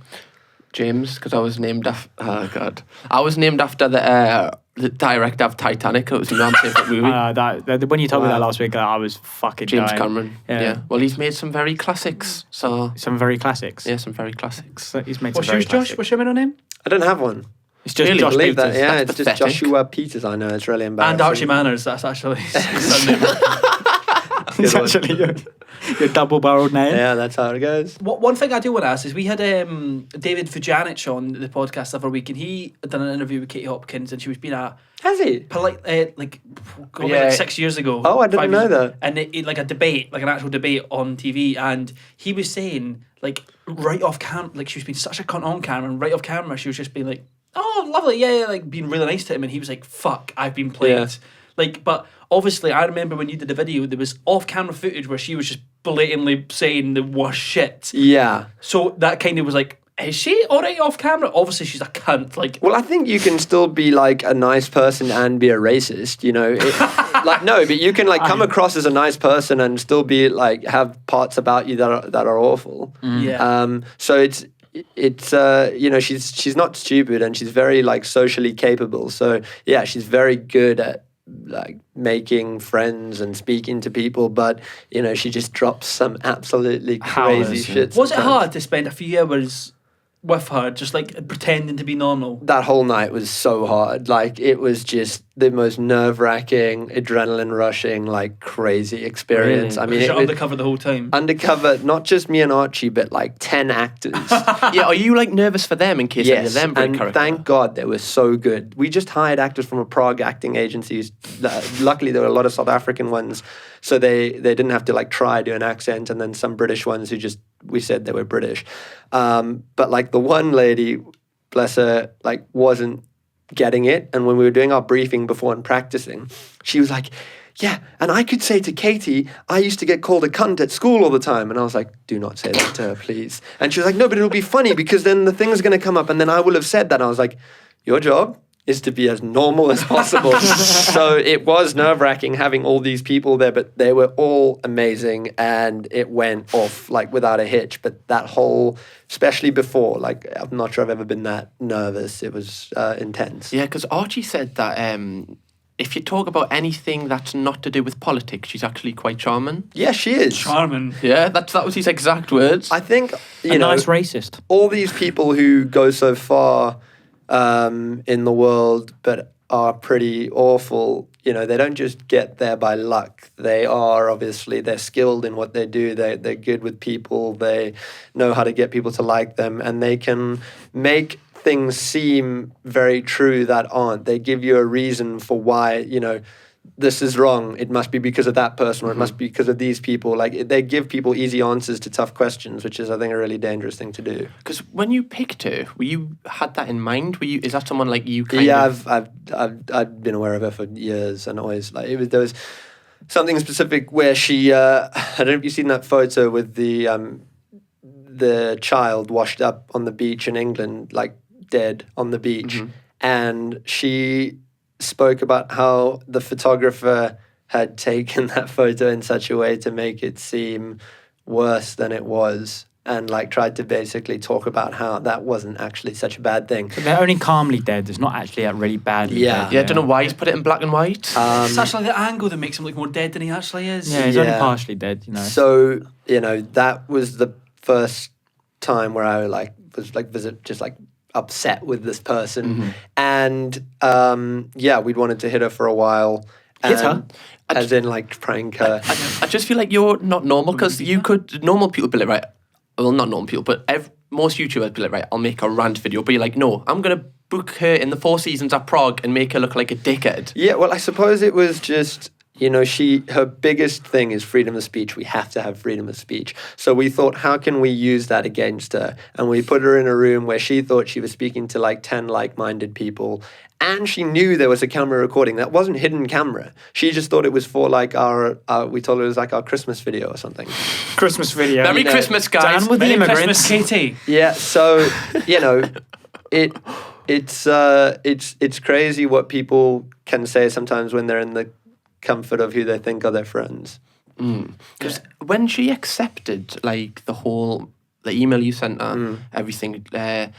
James, because I was named after. Oh God, I was named after the director of Titanic. It was my favourite movie. When you told me that last week, I was fucking James dying. Cameron. Yeah. Well, he's made some very classics. So Some very classics. yeah, some very classics. So he's made What's some very yours, Josh? classic. What's your middle name? I don't have one. It's just Really? Josh Believe Pieters. that? Yeah, That's it's just pathetic. Joshua Pieters. I know, it's really embarrassing. And Archie Manners. That's actually his surname. It's Good one. actually your double-barreled name. Yeah, that's how it goes. One thing I do want to ask is we had David Fujanic on the podcast the other week, and he had done an interview with Katie Hopkins, and she was being a Has he? polite, like 6 years ago. Oh, I didn't 5 know years- that. And like a debate, like an actual debate on TV, and he was saying like right off camera, like she was being such a cunt on camera, and right off camera she was just being like, "Oh, lovely, yeah," like being really nice to him, and he was like, "Fuck, I've been played." Yeah. Like, but obviously, I remember when you did the video, there was off-camera footage where she was just blatantly saying the worst shit. Yeah. So that kind of was like, is she already off camera? Obviously, she's a cunt. Like, Well, I think you can still be like a nice person and be a racist, you know? No, but you can like come across as a nice person and still be like have parts about you that are awful. yeah. So it's it's she's not stupid, and she's very like socially capable. So yeah, she's very good at like making friends and speaking to people, but she just drops some absolutely crazy shit. Was it hard to spend a few hours with her, just like pretending to be normal? That whole night was so hard. Like, it was just the most nerve-wracking, adrenaline-rushing, like, crazy experience. Really? I mean, you're undercover the whole time. Undercover, not just me and Archie, but like 10 actors. Yeah, are you like nervous for them in case any of them break and character? thank God they were so good. We just hired actors from a Prague acting agency. Luckily, there were a lot of South African ones, so they didn't have to like try do an accent, and then some British ones who just, we said they were British. But like the one lady, bless her, like wasn't getting it. And when we were doing our briefing before and practicing, she was like, yeah, and I could say to Katie, I used to get called a cunt at school all the time. And I was like, do not say that to her, please. And she was like, no, but it'll be funny because then the thing's going to come up and then I will have said that. And I was like, your job is to be as normal as possible. So it was nerve-wracking having all these people there, but they were all amazing and it went off like without a hitch. But that whole, especially before, like I'm not sure I've ever been that nervous. It was intense. Yeah, because Archie said that if you talk about anything that's not to do with politics, she's actually quite charming. Yeah, she is. Charming. Yeah, that was his exact words. I think, nice racist. All these people who go so far in the world but are pretty awful, they don't just get there by luck. They are obviously, they're skilled in what they do. They're good with people. They know how to get people to like them, and they can make things seem very true that aren't. They give you a reason for why, this is wrong. It must be because of that person, or it must be because of these people. Like, they give people easy answers to tough questions, which is, I think, a really dangerous thing to do. Because when you picked her, had that in mind? Is that someone like you? I've been aware of her for years, and always like there was something specific where she. I don't know if you've seen that photo with the child washed up on the beach in England, like dead on the beach, and she spoke about how the photographer had taken that photo in such a way to make it seem worse than it was, and like tried to basically talk about how that wasn't actually such a bad thing. But they're only calmly dead. It's not actually really badly dead. Yeah, I don't know why he's put it in black and white. It's actually the angle that makes him look more dead than he actually is. Yeah, he's only partially dead, So, that was the first time where I was upset with this person, and we'd wanted to hit her for a while. Hit her? As in like prank her. I just feel like you're not normal, because normal people be like, right, well, not normal people, but most YouTubers be like, right, I'll make a rant video, but you're like, no, I'm going to book her in the Four Seasons at Prague and make her look like a dickhead. Yeah, well, I suppose it was just, her biggest thing is freedom of speech. We have to have freedom of speech. So we thought, how can we use that against her? And we put her in a room where she thought she was speaking to like 10 like-minded people. And she knew there was a camera recording. That wasn't hidden camera. She just thought it was for like we told her it was like our Christmas video or something. Christmas video. Merry Christmas, guys. Down with Merry the immigrants. Christmas, Katie. Yeah, so, it's crazy what people can say sometimes when they're in the comfort of who they think are their friends. Because when she accepted like the email you sent her, everything, do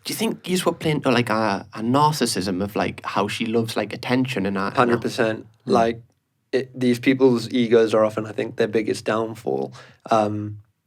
you think you were playing like a narcissism of like how she loves like attention and 100%. Like these people's egos are often, I think, their biggest downfall.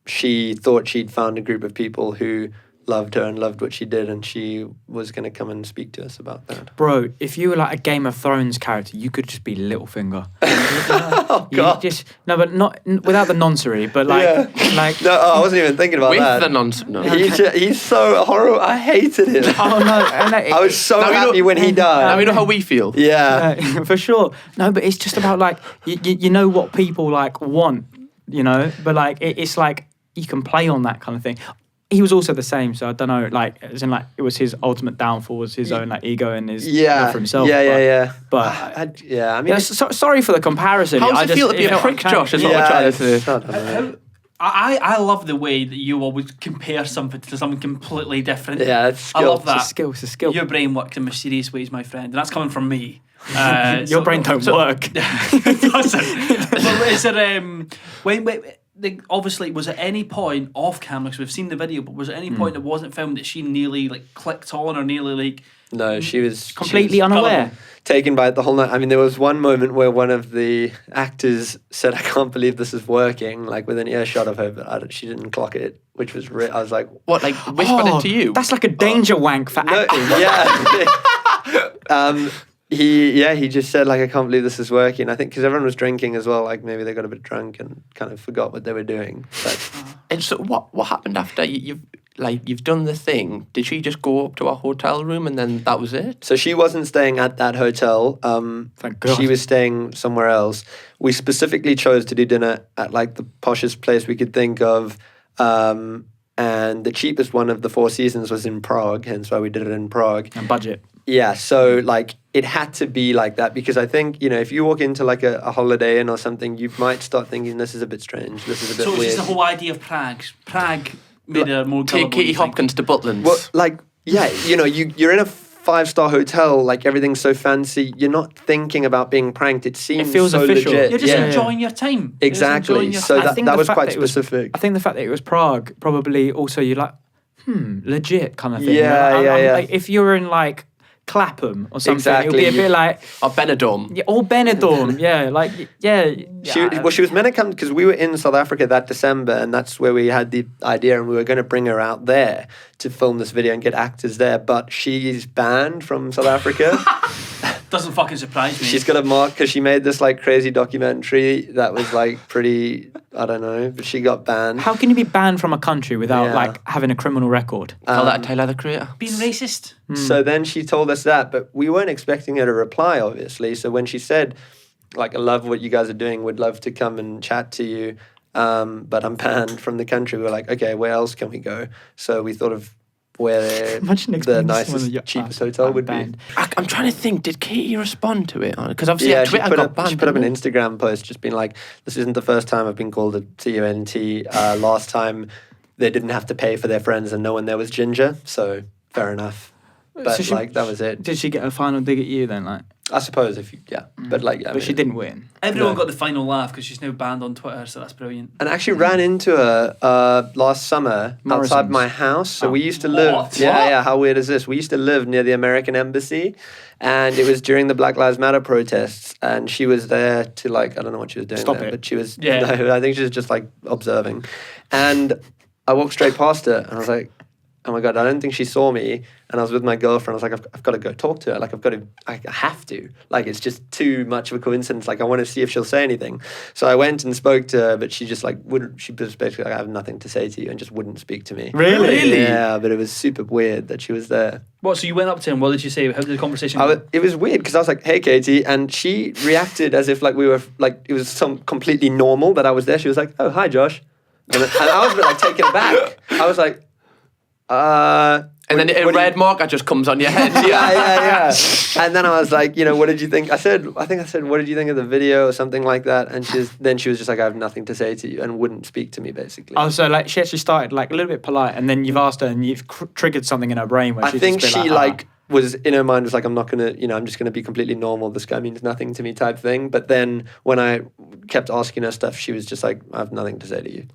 She thought she'd found a group of people who loved her and loved what she did, and she was going to come and speak to us about that. Bro, if you were like a Game of Thrones character, you could just be Littlefinger. Oh, God. But not without the noncery, but like... No, I wasn't even thinking about that. With the nonsense. No. He's so horrible. I hated him. Oh, no. I was so happy when he died. Now we know how we feel. Yeah. For sure. No, but it's just about like, you know what people like want, but like, it's like, you can play on that kind of thing. He was also the same, so I don't know, like, as in, like, it was his ultimate downfall, was his own, like, ego and his love for himself. But sorry for the comparison. How does it feel to be a prick, Josh, is what we're trying to say. I love the way that you always compare something to something completely different. Yeah, it's skill. I love that. It's a skill. Your brain works in mysterious ways, my friend, and that's coming from me. Your brain don't work. It doesn't. Well, is there, obviously, was at any point off camera, because we've seen the video, but was at any point that wasn't filmed that she nearly like clicked on or nearly like... No, she was completely unaware. Taken by it the whole night. I mean, there was one moment where one of the actors said, "I can't believe this is working," like with an earshot of her, but she didn't clock it, which was I was like, what, like whispered it to you? That's like a danger wank for acting. Yeah. He just said, like, "I can't believe this is working." I think because everyone was drinking as well, like maybe they got a bit drunk and kind of forgot what they were doing. But And so what happened after you've done the thing? Did she just go up to a hotel room and then that was it? So she wasn't staying at that hotel. Thank God. She was staying somewhere else. We specifically chose to do dinner at like the poshest place we could think of. And the cheapest one of the Four Seasons was in Prague, hence why we did it in Prague. And budget. Yeah, so like it had to be like that because I think, you know, if you walk into like a Holiday Inn or something, you might start thinking this is a bit strange, this is a bit weird. So it's just the whole idea of Prague. Prague made a more Take Katie Hopkins to Butlins. Well, like, yeah, you know, you're in a 5-star hotel, like everything's so fancy, you're not thinking about being pranked. It seems feels so official. legit. You're just enjoying your time. Exactly. So that was quite specific. I think the fact that it was Prague probably also you're like, legit kind of thing. Yeah, yeah. Like, if you were in like Clapham or something, Exactly. it would be a bit like... Or Benidorm. Yeah, or Benidorm, yeah. Like, yeah. She was meant to come because we were in South Africa that December and that's where we had the idea and we were going to bring her out there to film this video and get actors there, but she's banned from South Africa. Doesn't fucking surprise me. She's got a mark because she made this like crazy documentary that was like pretty, I don't know, but she got banned. How can you be banned from a country without like having a criminal record? Tell that to Tyler, the creator. Being racist. So then she told us that, but we weren't expecting her to reply, obviously. So when she said, like, I love what you guys are doing, would love to come and chat to you, but I'm banned from the country, we were like, okay, where else can we go? So we thought of where the nicest, cheapest hotel would be. I'm trying to think, did Katie respond to it? Because obviously she Twitter got banned. She put up an Instagram post just being like, this isn't the first time I've been called a CUNT. Last time they didn't have to pay for their friends and no one there was ginger, so fair enough. But So that was it. Did she get a final dig at you then? Like, I suppose but like, but she didn't win. Everyone got the final laugh because she's now banned on Twitter, so that's brilliant. And I actually ran into her last summer outside my house. So we used to live... What? Yeah, how weird is this? We used to live near the American Embassy and it was during the Black Lives Matter protests and she was there to like, I don't know what she was doing Stop there, it. but she was... Yeah. No, I think she was just like observing. And I walked straight past her and I was like, oh my God, I don't think she saw me. And I was with my girlfriend. I was like, I've got to go talk to her. Like, I have to. Like, it's just too much of a coincidence. Like, I want to see if she'll say anything. So I went and spoke to her, but she just like wouldn't, she was basically like, I have nothing to say to you and just wouldn't speak to me. Really? Yeah, but it was super weird that she was there. What, so you went up to him, what did you say? How did the conversation go? It was weird because I was like, hey, Katie. And she reacted as if like we were, like, it was some completely normal that I was there. She was like, oh, hi, Josh. And I was a bit like taken aback. I was like, and then a red marker just comes on your head. Yeah. And then I was like, you know, what did you think? I think I said, what did you think of the video or something like that? And she was just like, I have nothing to say to you and wouldn't speak to me basically. Oh, so like she actually started like a little bit polite and then you've asked her and you've triggered something in her brain where I think she was in her mind was like, I'm not going to, you know, I'm just going to be completely normal. This guy means nothing to me type thing. But then when I kept asking her stuff, she was just like, I have nothing to say to you.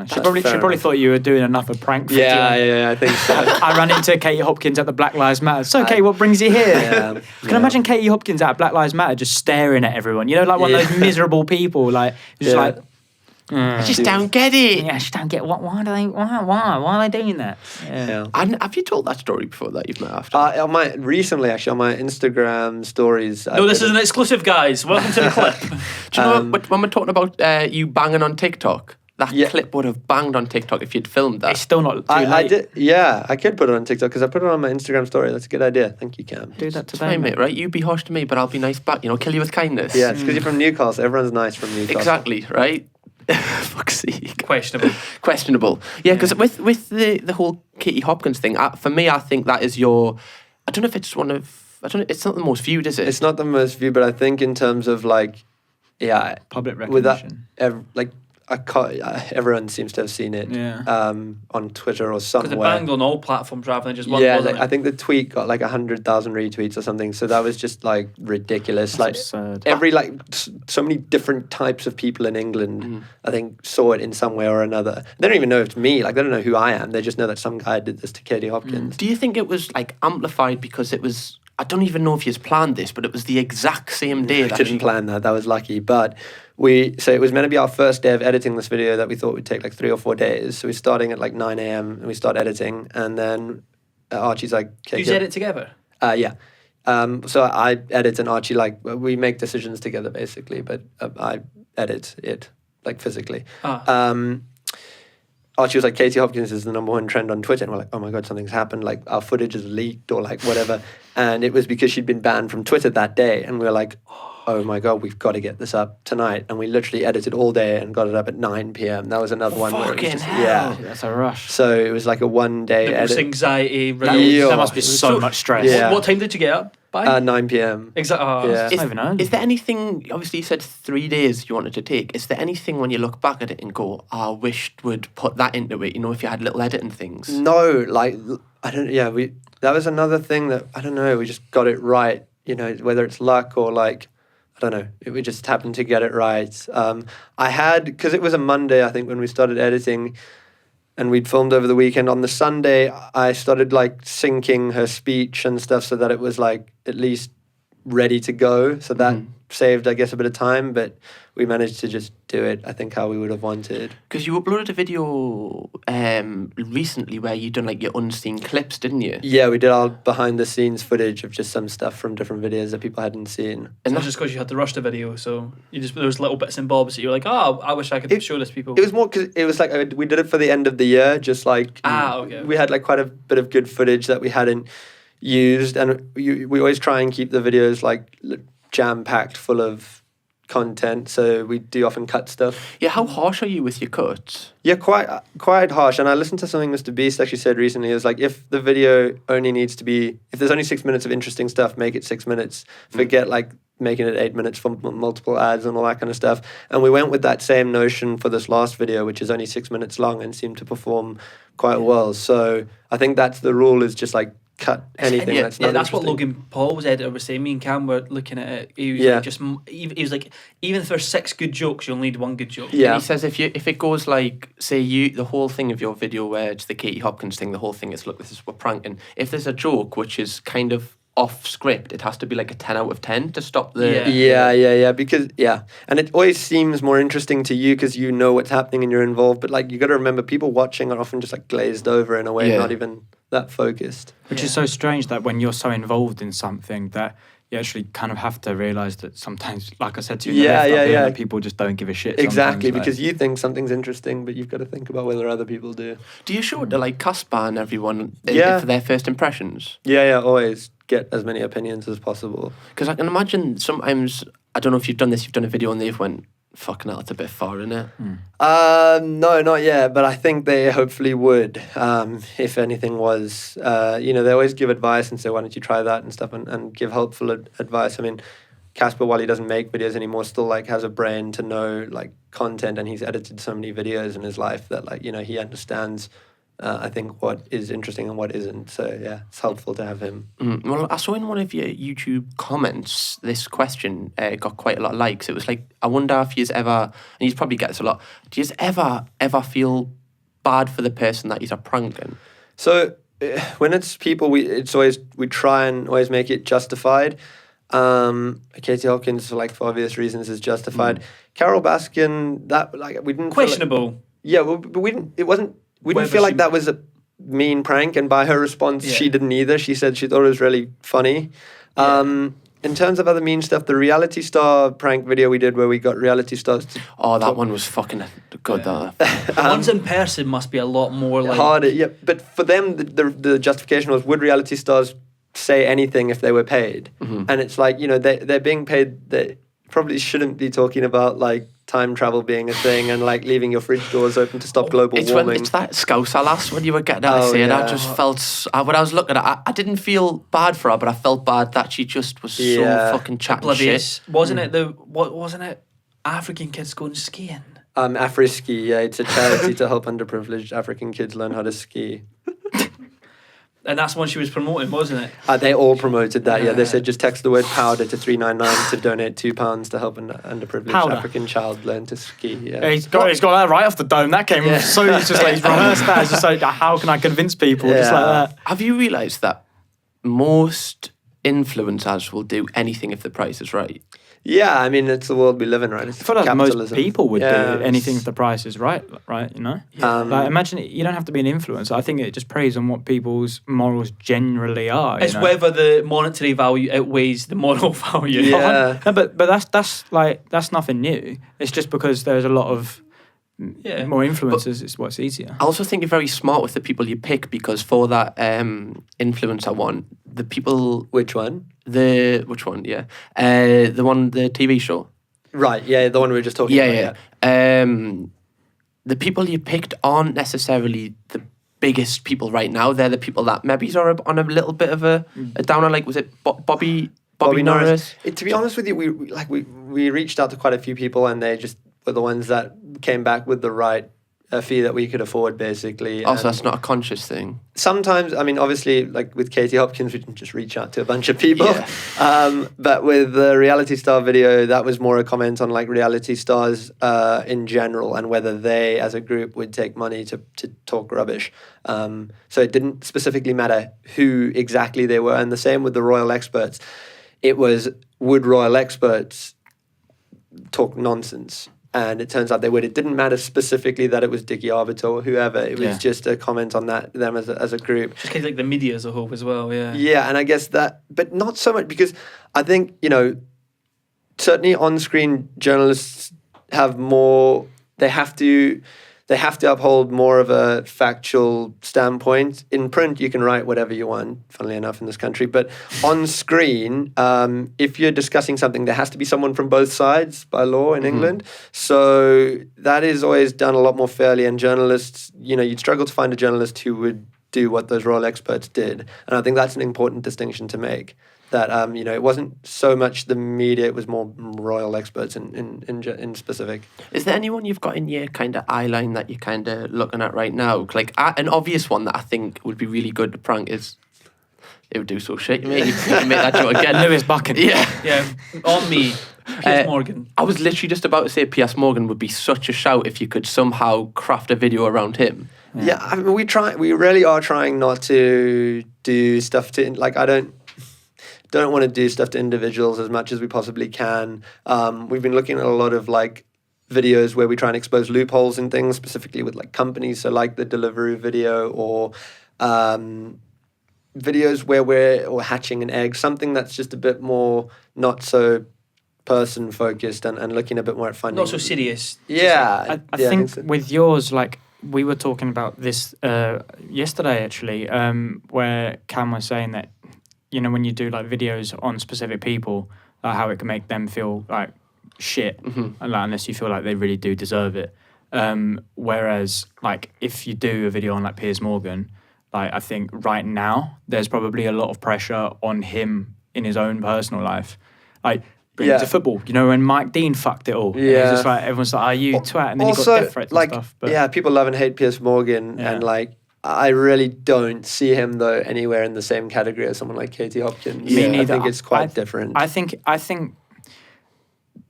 She probably thought you were doing enough of a prank. Yeah, I think so. I ran into Katie Hopkins at the Black Lives Matter. So, Katie, what brings you here? Can I imagine Katie Hopkins at Black Lives Matter just staring at everyone? You know, like one of those miserable people, like just like. I just don't get it. Yeah, I just don't get why are they doing that? Yeah. And have you told that story before that you've met after? Recently, actually, on my Instagram stories. No, this is an exclusive, guys. Welcome to the clip. Do you know when we're talking about you banging on TikTok? That clip would have banged on TikTok if you'd filmed that. It's still not too late. I did. Yeah, I could put it on TikTok because I put it on my Instagram story. That's a good idea. Thank you, Cam. Do that today, Fine, mate. Right? You be harsh to me, but I'll be nice back. You know, kill you with kindness. Yeah, it's because you're from Newcastle. Everyone's nice from Newcastle. Exactly. Right. Fuck's sake. Questionable. Yeah, because with the whole Katie Hopkins thing, for me, I think that is your. I don't know if it's one of. I don't know. It's not the most viewed, is it? It's not the most viewed, but I think in terms of like, yeah, public with that, recognition. like, everyone seems to have seen it on Twitter or somewhere. Because it banged on all platforms rather than just one. Yeah, wasn't it? I think the tweet got like 100,000 retweets or something. So that was just like ridiculous. That's like absurd. every so many different types of people in England, I think, saw it in some way or another. They don't even know it's me. Like they don't know who I am. They just know that some guy did this to Katie Hopkins. Do you think it was like amplified because it was? I don't even know if you planned this, but it was the exact same day. I didn't plan that. That was lucky, but. So it was meant to be our first day of editing this video that we thought would take like 3 or 4 days. So we're starting at like 9 a.m. and we start editing, and then Archie's like, "Do you edit together?" Yeah. So I edit and Archie, like, we make decisions together basically, but I edit it like physically. Archie was like, Katie Hopkins is the #1 trend on Twitter, and we're like, oh my god, something's happened, like our footage is leaked or like whatever. And it was because she'd been banned from Twitter that day, and we were like, oh my god, we've got to get this up tonight. And we literally edited all day and got it up at 9 p.m. That was another one where it was just, That's a rush. So it was like a 1 day edit. Anxiety. That must be so much stress. Yeah. What time did you get up by? 9 p.m. Exactly. Yeah. Is there anything, obviously you said 3 days you wanted to take, is there anything when you look back at it and go, I wish we'd put that into it, if you had little editing things? No, like, that was another thing that, I don't know, we just got it right, whether it's luck or like, I don't know. We just happened to get it right. Because it was a Monday, I think, when we started editing, and we'd filmed over the weekend. On the Sunday, I started like syncing her speech and stuff so that it was like at least ready to go. So that saved, I guess, a bit of time, but we managed to just do it, I think, how we would have wanted. Because you uploaded a video recently where you done like your unseen clips, didn't you? Yeah, we did our behind the scenes footage of just some stuff from different videos that people hadn't seen. And that's just because you had to rush the video, so there was little bits and bobs that you were like, oh, I wish I could show this people. It was more because it was like we did it for the end of the year, just like okay. We had like quite a bit of good footage that we hadn't used, and we always try and keep the videos like jam-packed full of content, so we do often cut stuff. Yeah, how harsh are you with your cuts? Yeah, quite harsh. And I listened to something Mr. Beast actually said recently. It was like, if the video only needs to be, if there's only 6 minutes of interesting stuff, make it 6 minutes. Forget like making it 8 minutes for multiple ads and all that kind of stuff. And we went with that same notion for this last video, which is only 6 minutes long and seemed to perform quite well. So I think that's the rule, is just like cut anything that's not that's what interesting. Logan Paul's editor was saying. Me and Cam were looking at it. He was he was like, even if there's 6 good jokes, you only need 1 good joke. Yeah. And he says if it goes like, say the whole thing of your video where it's the Katie Hopkins thing, the whole thing is, look, this is, we're pranking. If there's a joke which is kind of off script, it has to be like a 10 out of 10 to stop the... Yeah, because, and it always seems more interesting to you because you know what's happening and you're involved, but like, you got to remember, people watching are often just like glazed over in a way, not even that focused. Which is so strange that when you're so involved in something that you actually kind of have to realise that sometimes, like I said to you, that people just don't give a shit. Exactly, because you think something's interesting, but you've got to think about whether other people do. Do you show it to like Caspar and everyone for their first impressions? Yeah, always get as many opinions as possible. Because I can imagine sometimes, I don't know if you've done this, you've done a video and they've went, fucking hell, it's a bit far, isn't it? No, not yet, but I think they hopefully would, if anything was. They always give advice and say, why don't you try that and stuff, and give helpful advice. I mean, Caspar, while he doesn't make videos anymore, still like has a brain to know like content, and he's edited so many videos in his life that like, he understands I think what is interesting and what isn't. So yeah, it's helpful to have him. Well, I saw in one of your YouTube comments, this question got quite a lot of likes. It was like, I wonder if you's ever, and you probably get this a lot, do you ever feel bad for the person that you're pranking? So when it's people, we try and always make it justified. Katie Hopkins, like for obvious reasons, is justified. Carole Baskin, that like we didn't questionable. But we didn't. It wasn't. We didn't feel like that was a mean prank, and by her response, she didn't either. She said she thought it was really funny. In terms of other mean stuff, the reality star prank video we did where we got reality stars to that one was fucking good. The ones in person must be a lot more like harder. But for them, the justification was, would reality stars say anything if they were paid? And it's like, they're being paid. They probably shouldn't be talking about like time travel being a thing and like leaving your fridge doors open to stop global warming. It's that Scouser lass when you were getting that saying. I just felt, when I was looking at it, I didn't feel bad for her, but I felt bad that she just was so fucking chatting shit. Wasn't it African kids going skiing? Afri-Ski, yeah, it's a charity to help underprivileged African kids learn how to ski. And that's one she was promoting, wasn't it? They all promoted that, yeah. They said just text the word powder to 399 to donate £2 to help an underprivileged African child learn to ski. Yeah. He's got that right off the dome. That came so he's just like he's rehearsed that. It's just like, how can I convince people just like that? Have you realised that most influencers will do anything if the price is right? Yeah, I mean, it's the world we live in, right? It's I feel like capitalism. most people would do anything if the price is right, you know? Like, imagine you don't have to be an influencer. I think it just preys on what people's morals generally are. It's whether the monetary value outweighs the moral value. Yeah. No, but that's nothing new. It's just because there's a lot of more influencers, it's what's easier. I also think you're very smart with the people you pick, because for that influencer one, the people... Which one? The TV show. Right, yeah, the one we were just talking about. The people you picked aren't necessarily the biggest people right now. They're the people that maybe are on a little bit of a downer. Like, was it Bobby Norris? To be honest with you, we reached out to quite a few people, and they just were the ones that came back with the right fee that we could afford, basically. Also, that's not a conscious thing. Sometimes, I mean, obviously, like with Katie Hopkins, we can just reach out to a bunch of people. But with the reality star video, that was more a comment on like reality stars in general, and whether they, as a group, would take money to talk rubbish. So it didn't specifically matter who exactly they were. And the same with the royal experts. It was, would royal experts talk nonsense? And it turns out they would. It didn't matter specifically that it was Dickie Arbiter or whoever. It was just a comment on them as a group. Just kind of like the media as a whole as well, yeah. Yeah, and I guess that, but not so much, because I think, certainly on-screen journalists have more, they have to uphold more of a factual standpoint. In print, you can write whatever you want, funnily enough, in this country. But on screen, if you're discussing something, there has to be someone from both sides by law in England. So that is always done a lot more fairly. And journalists, you'd struggle to find a journalist who would do what those royal experts did. And I think that's an important distinction to make. That it wasn't so much the media; it was more royal experts in specific. Is there anyone you've got in your kind of eye line that you're kind of looking at right now? Like an obvious one that I think would be really good to prank is, it would do so shit. You make that joke again. Lewis Buchan. Yeah. On me, Piers Morgan. I was literally just about to say Piers Morgan would be such a shout if you could somehow craft a video around him. Yeah, I mean, we really are trying not to do stuff to I don't want to do stuff to individuals as much as we possibly can. We've been looking at a lot of videos where we try and expose loopholes in things, specifically with companies. So like the Deliveroo video, or videos where we're hatching an egg, something that's just a bit more not so person focused and looking a bit more at finding. Not so serious. Yeah. I think with yours, we were talking about this yesterday actually, where Cam was saying that, when you do videos on specific people, how it can make them feel like shit, unless you feel like they really do deserve it. Whereas if you do a video on Piers Morgan, I think right now there's probably a lot of pressure on him in his own personal life. Bring it to football, when Mike Dean fucked it all. And it's just everyone's like, "Are you twat?" And then also, you got death threats and stuff. But people love and hate Piers Morgan, and I really don't see him though anywhere in the same category as someone like Katie Hopkins. Me neither. I think it's quite different. I think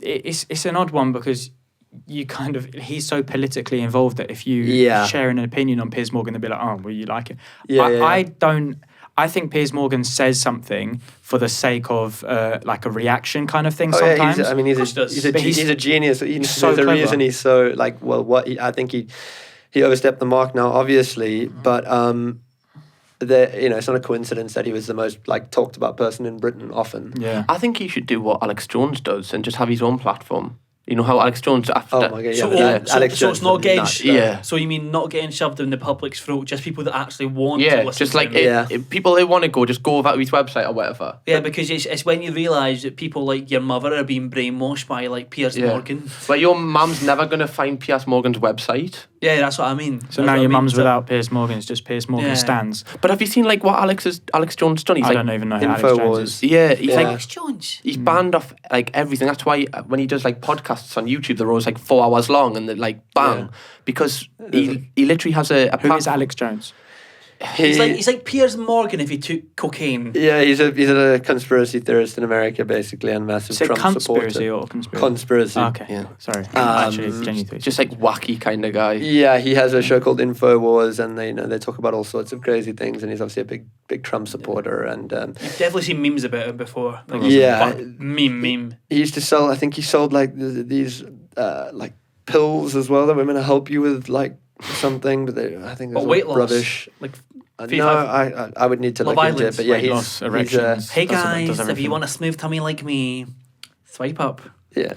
it's an odd one, because he's so politically involved that if you share an opinion on Piers Morgan, they'll be like, "Oh, well, you like it." I think Piers Morgan says something for the sake of a reaction kind of thing sometimes. Yeah, he's a genius. There's a reason he's so I think he overstepped the mark now, obviously, but it's not a coincidence that he was the most talked about person in Britain often. Yeah, I think he should do what Alex Jones does and just have his own platform. You know how Alex Jones after. Oh my god! So it's not getting. Yeah. So you mean not getting shoved in the public's throat? Just people that actually want to listen. Just people who want to go, just go over to his website or whatever. Yeah, because it's when you realise that people like your mother are being brainwashed by Piers Morgan. But your mum's never gonna find Piers Morgan's website. Yeah, that's what I mean. So That's now what I your mean. mum's So- without Piers Morgan. It's just Piers Morgan Yeah. stands. But have you seen like what Alex Jones done? He's I like, don't even know who Alex Infowars. Jones is. yeah, he's Yeah. like Alex Jones. he's banned off like everything. That's why when he does like podcasts on YouTube, they're always like 4 hours long and they're like bang, Yeah. because he literally has a Who is Alex Jones? He's like Piers Morgan if he took cocaine. Yeah, he's a conspiracy theorist in America, basically, and massive Is it Trump conspiracy supporter. or conspiracy? Conspiracy. Oh, okay. Yeah. Sorry. Actually, genuinely. just like wacky kind of guy. Yeah, he has a show called Infowars, and they talk about all sorts of crazy things. And he's obviously a big Trump supporter. And You've definitely seen memes about him before. Like, Yeah. fuck, meme. he used to sell. I think he sold like these like pills as well that were meant to help you with like something, but I think But it's weight all loss. rubbish. Like, No, 55 I would need to Love look into it. Island. But yeah, Weight he's loss, he's erections. hey Does guys, if everything. you want a smooth tummy like me, swipe up. yeah.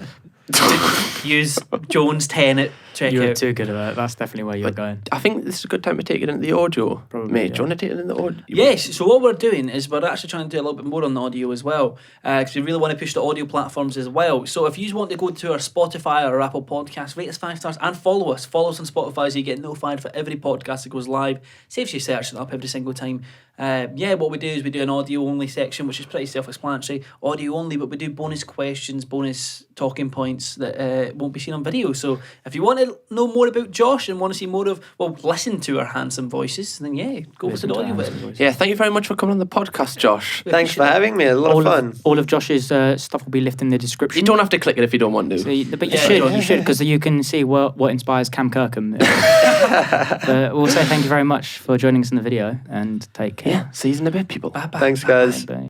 Use Jones 10 at You're checkout. too good at that. That's definitely where you're going. I think this is a good time to take it into the audio. Probably, Mate, yeah. do you want to take it in the audio? Yes, so what we're doing is we're actually trying to do a little bit more on the audio as well, because we really want to push the audio platforms as well. So if you want to go to our Spotify or Apple Podcast, rate us 5 stars and follow us. Follow us on Spotify so you get notified for every podcast that goes live. Saves you searching up every single time. What we do is we do an audio only section, which is pretty self-explanatory. Audio only, but we do bonus questions, bonus talking points that won't be seen on video. So if you want to know more about Josh and want to see more of, listen to our handsome voices, then go Listen to the to audio our bit. handsome voices. Yeah, thank you very much for coming on the podcast, Josh. Thanks for having me. A lot of fun. All of Josh's stuff will be left in the description. You don't have to click it if you don't want to. So but you Yeah, should, because you can see what inspires Cam Kirkham. But we'll say thank you very much for joining us in the video, and take care. Yeah, see you in a bit, people. Bye-bye. Thanks, guys. Bye.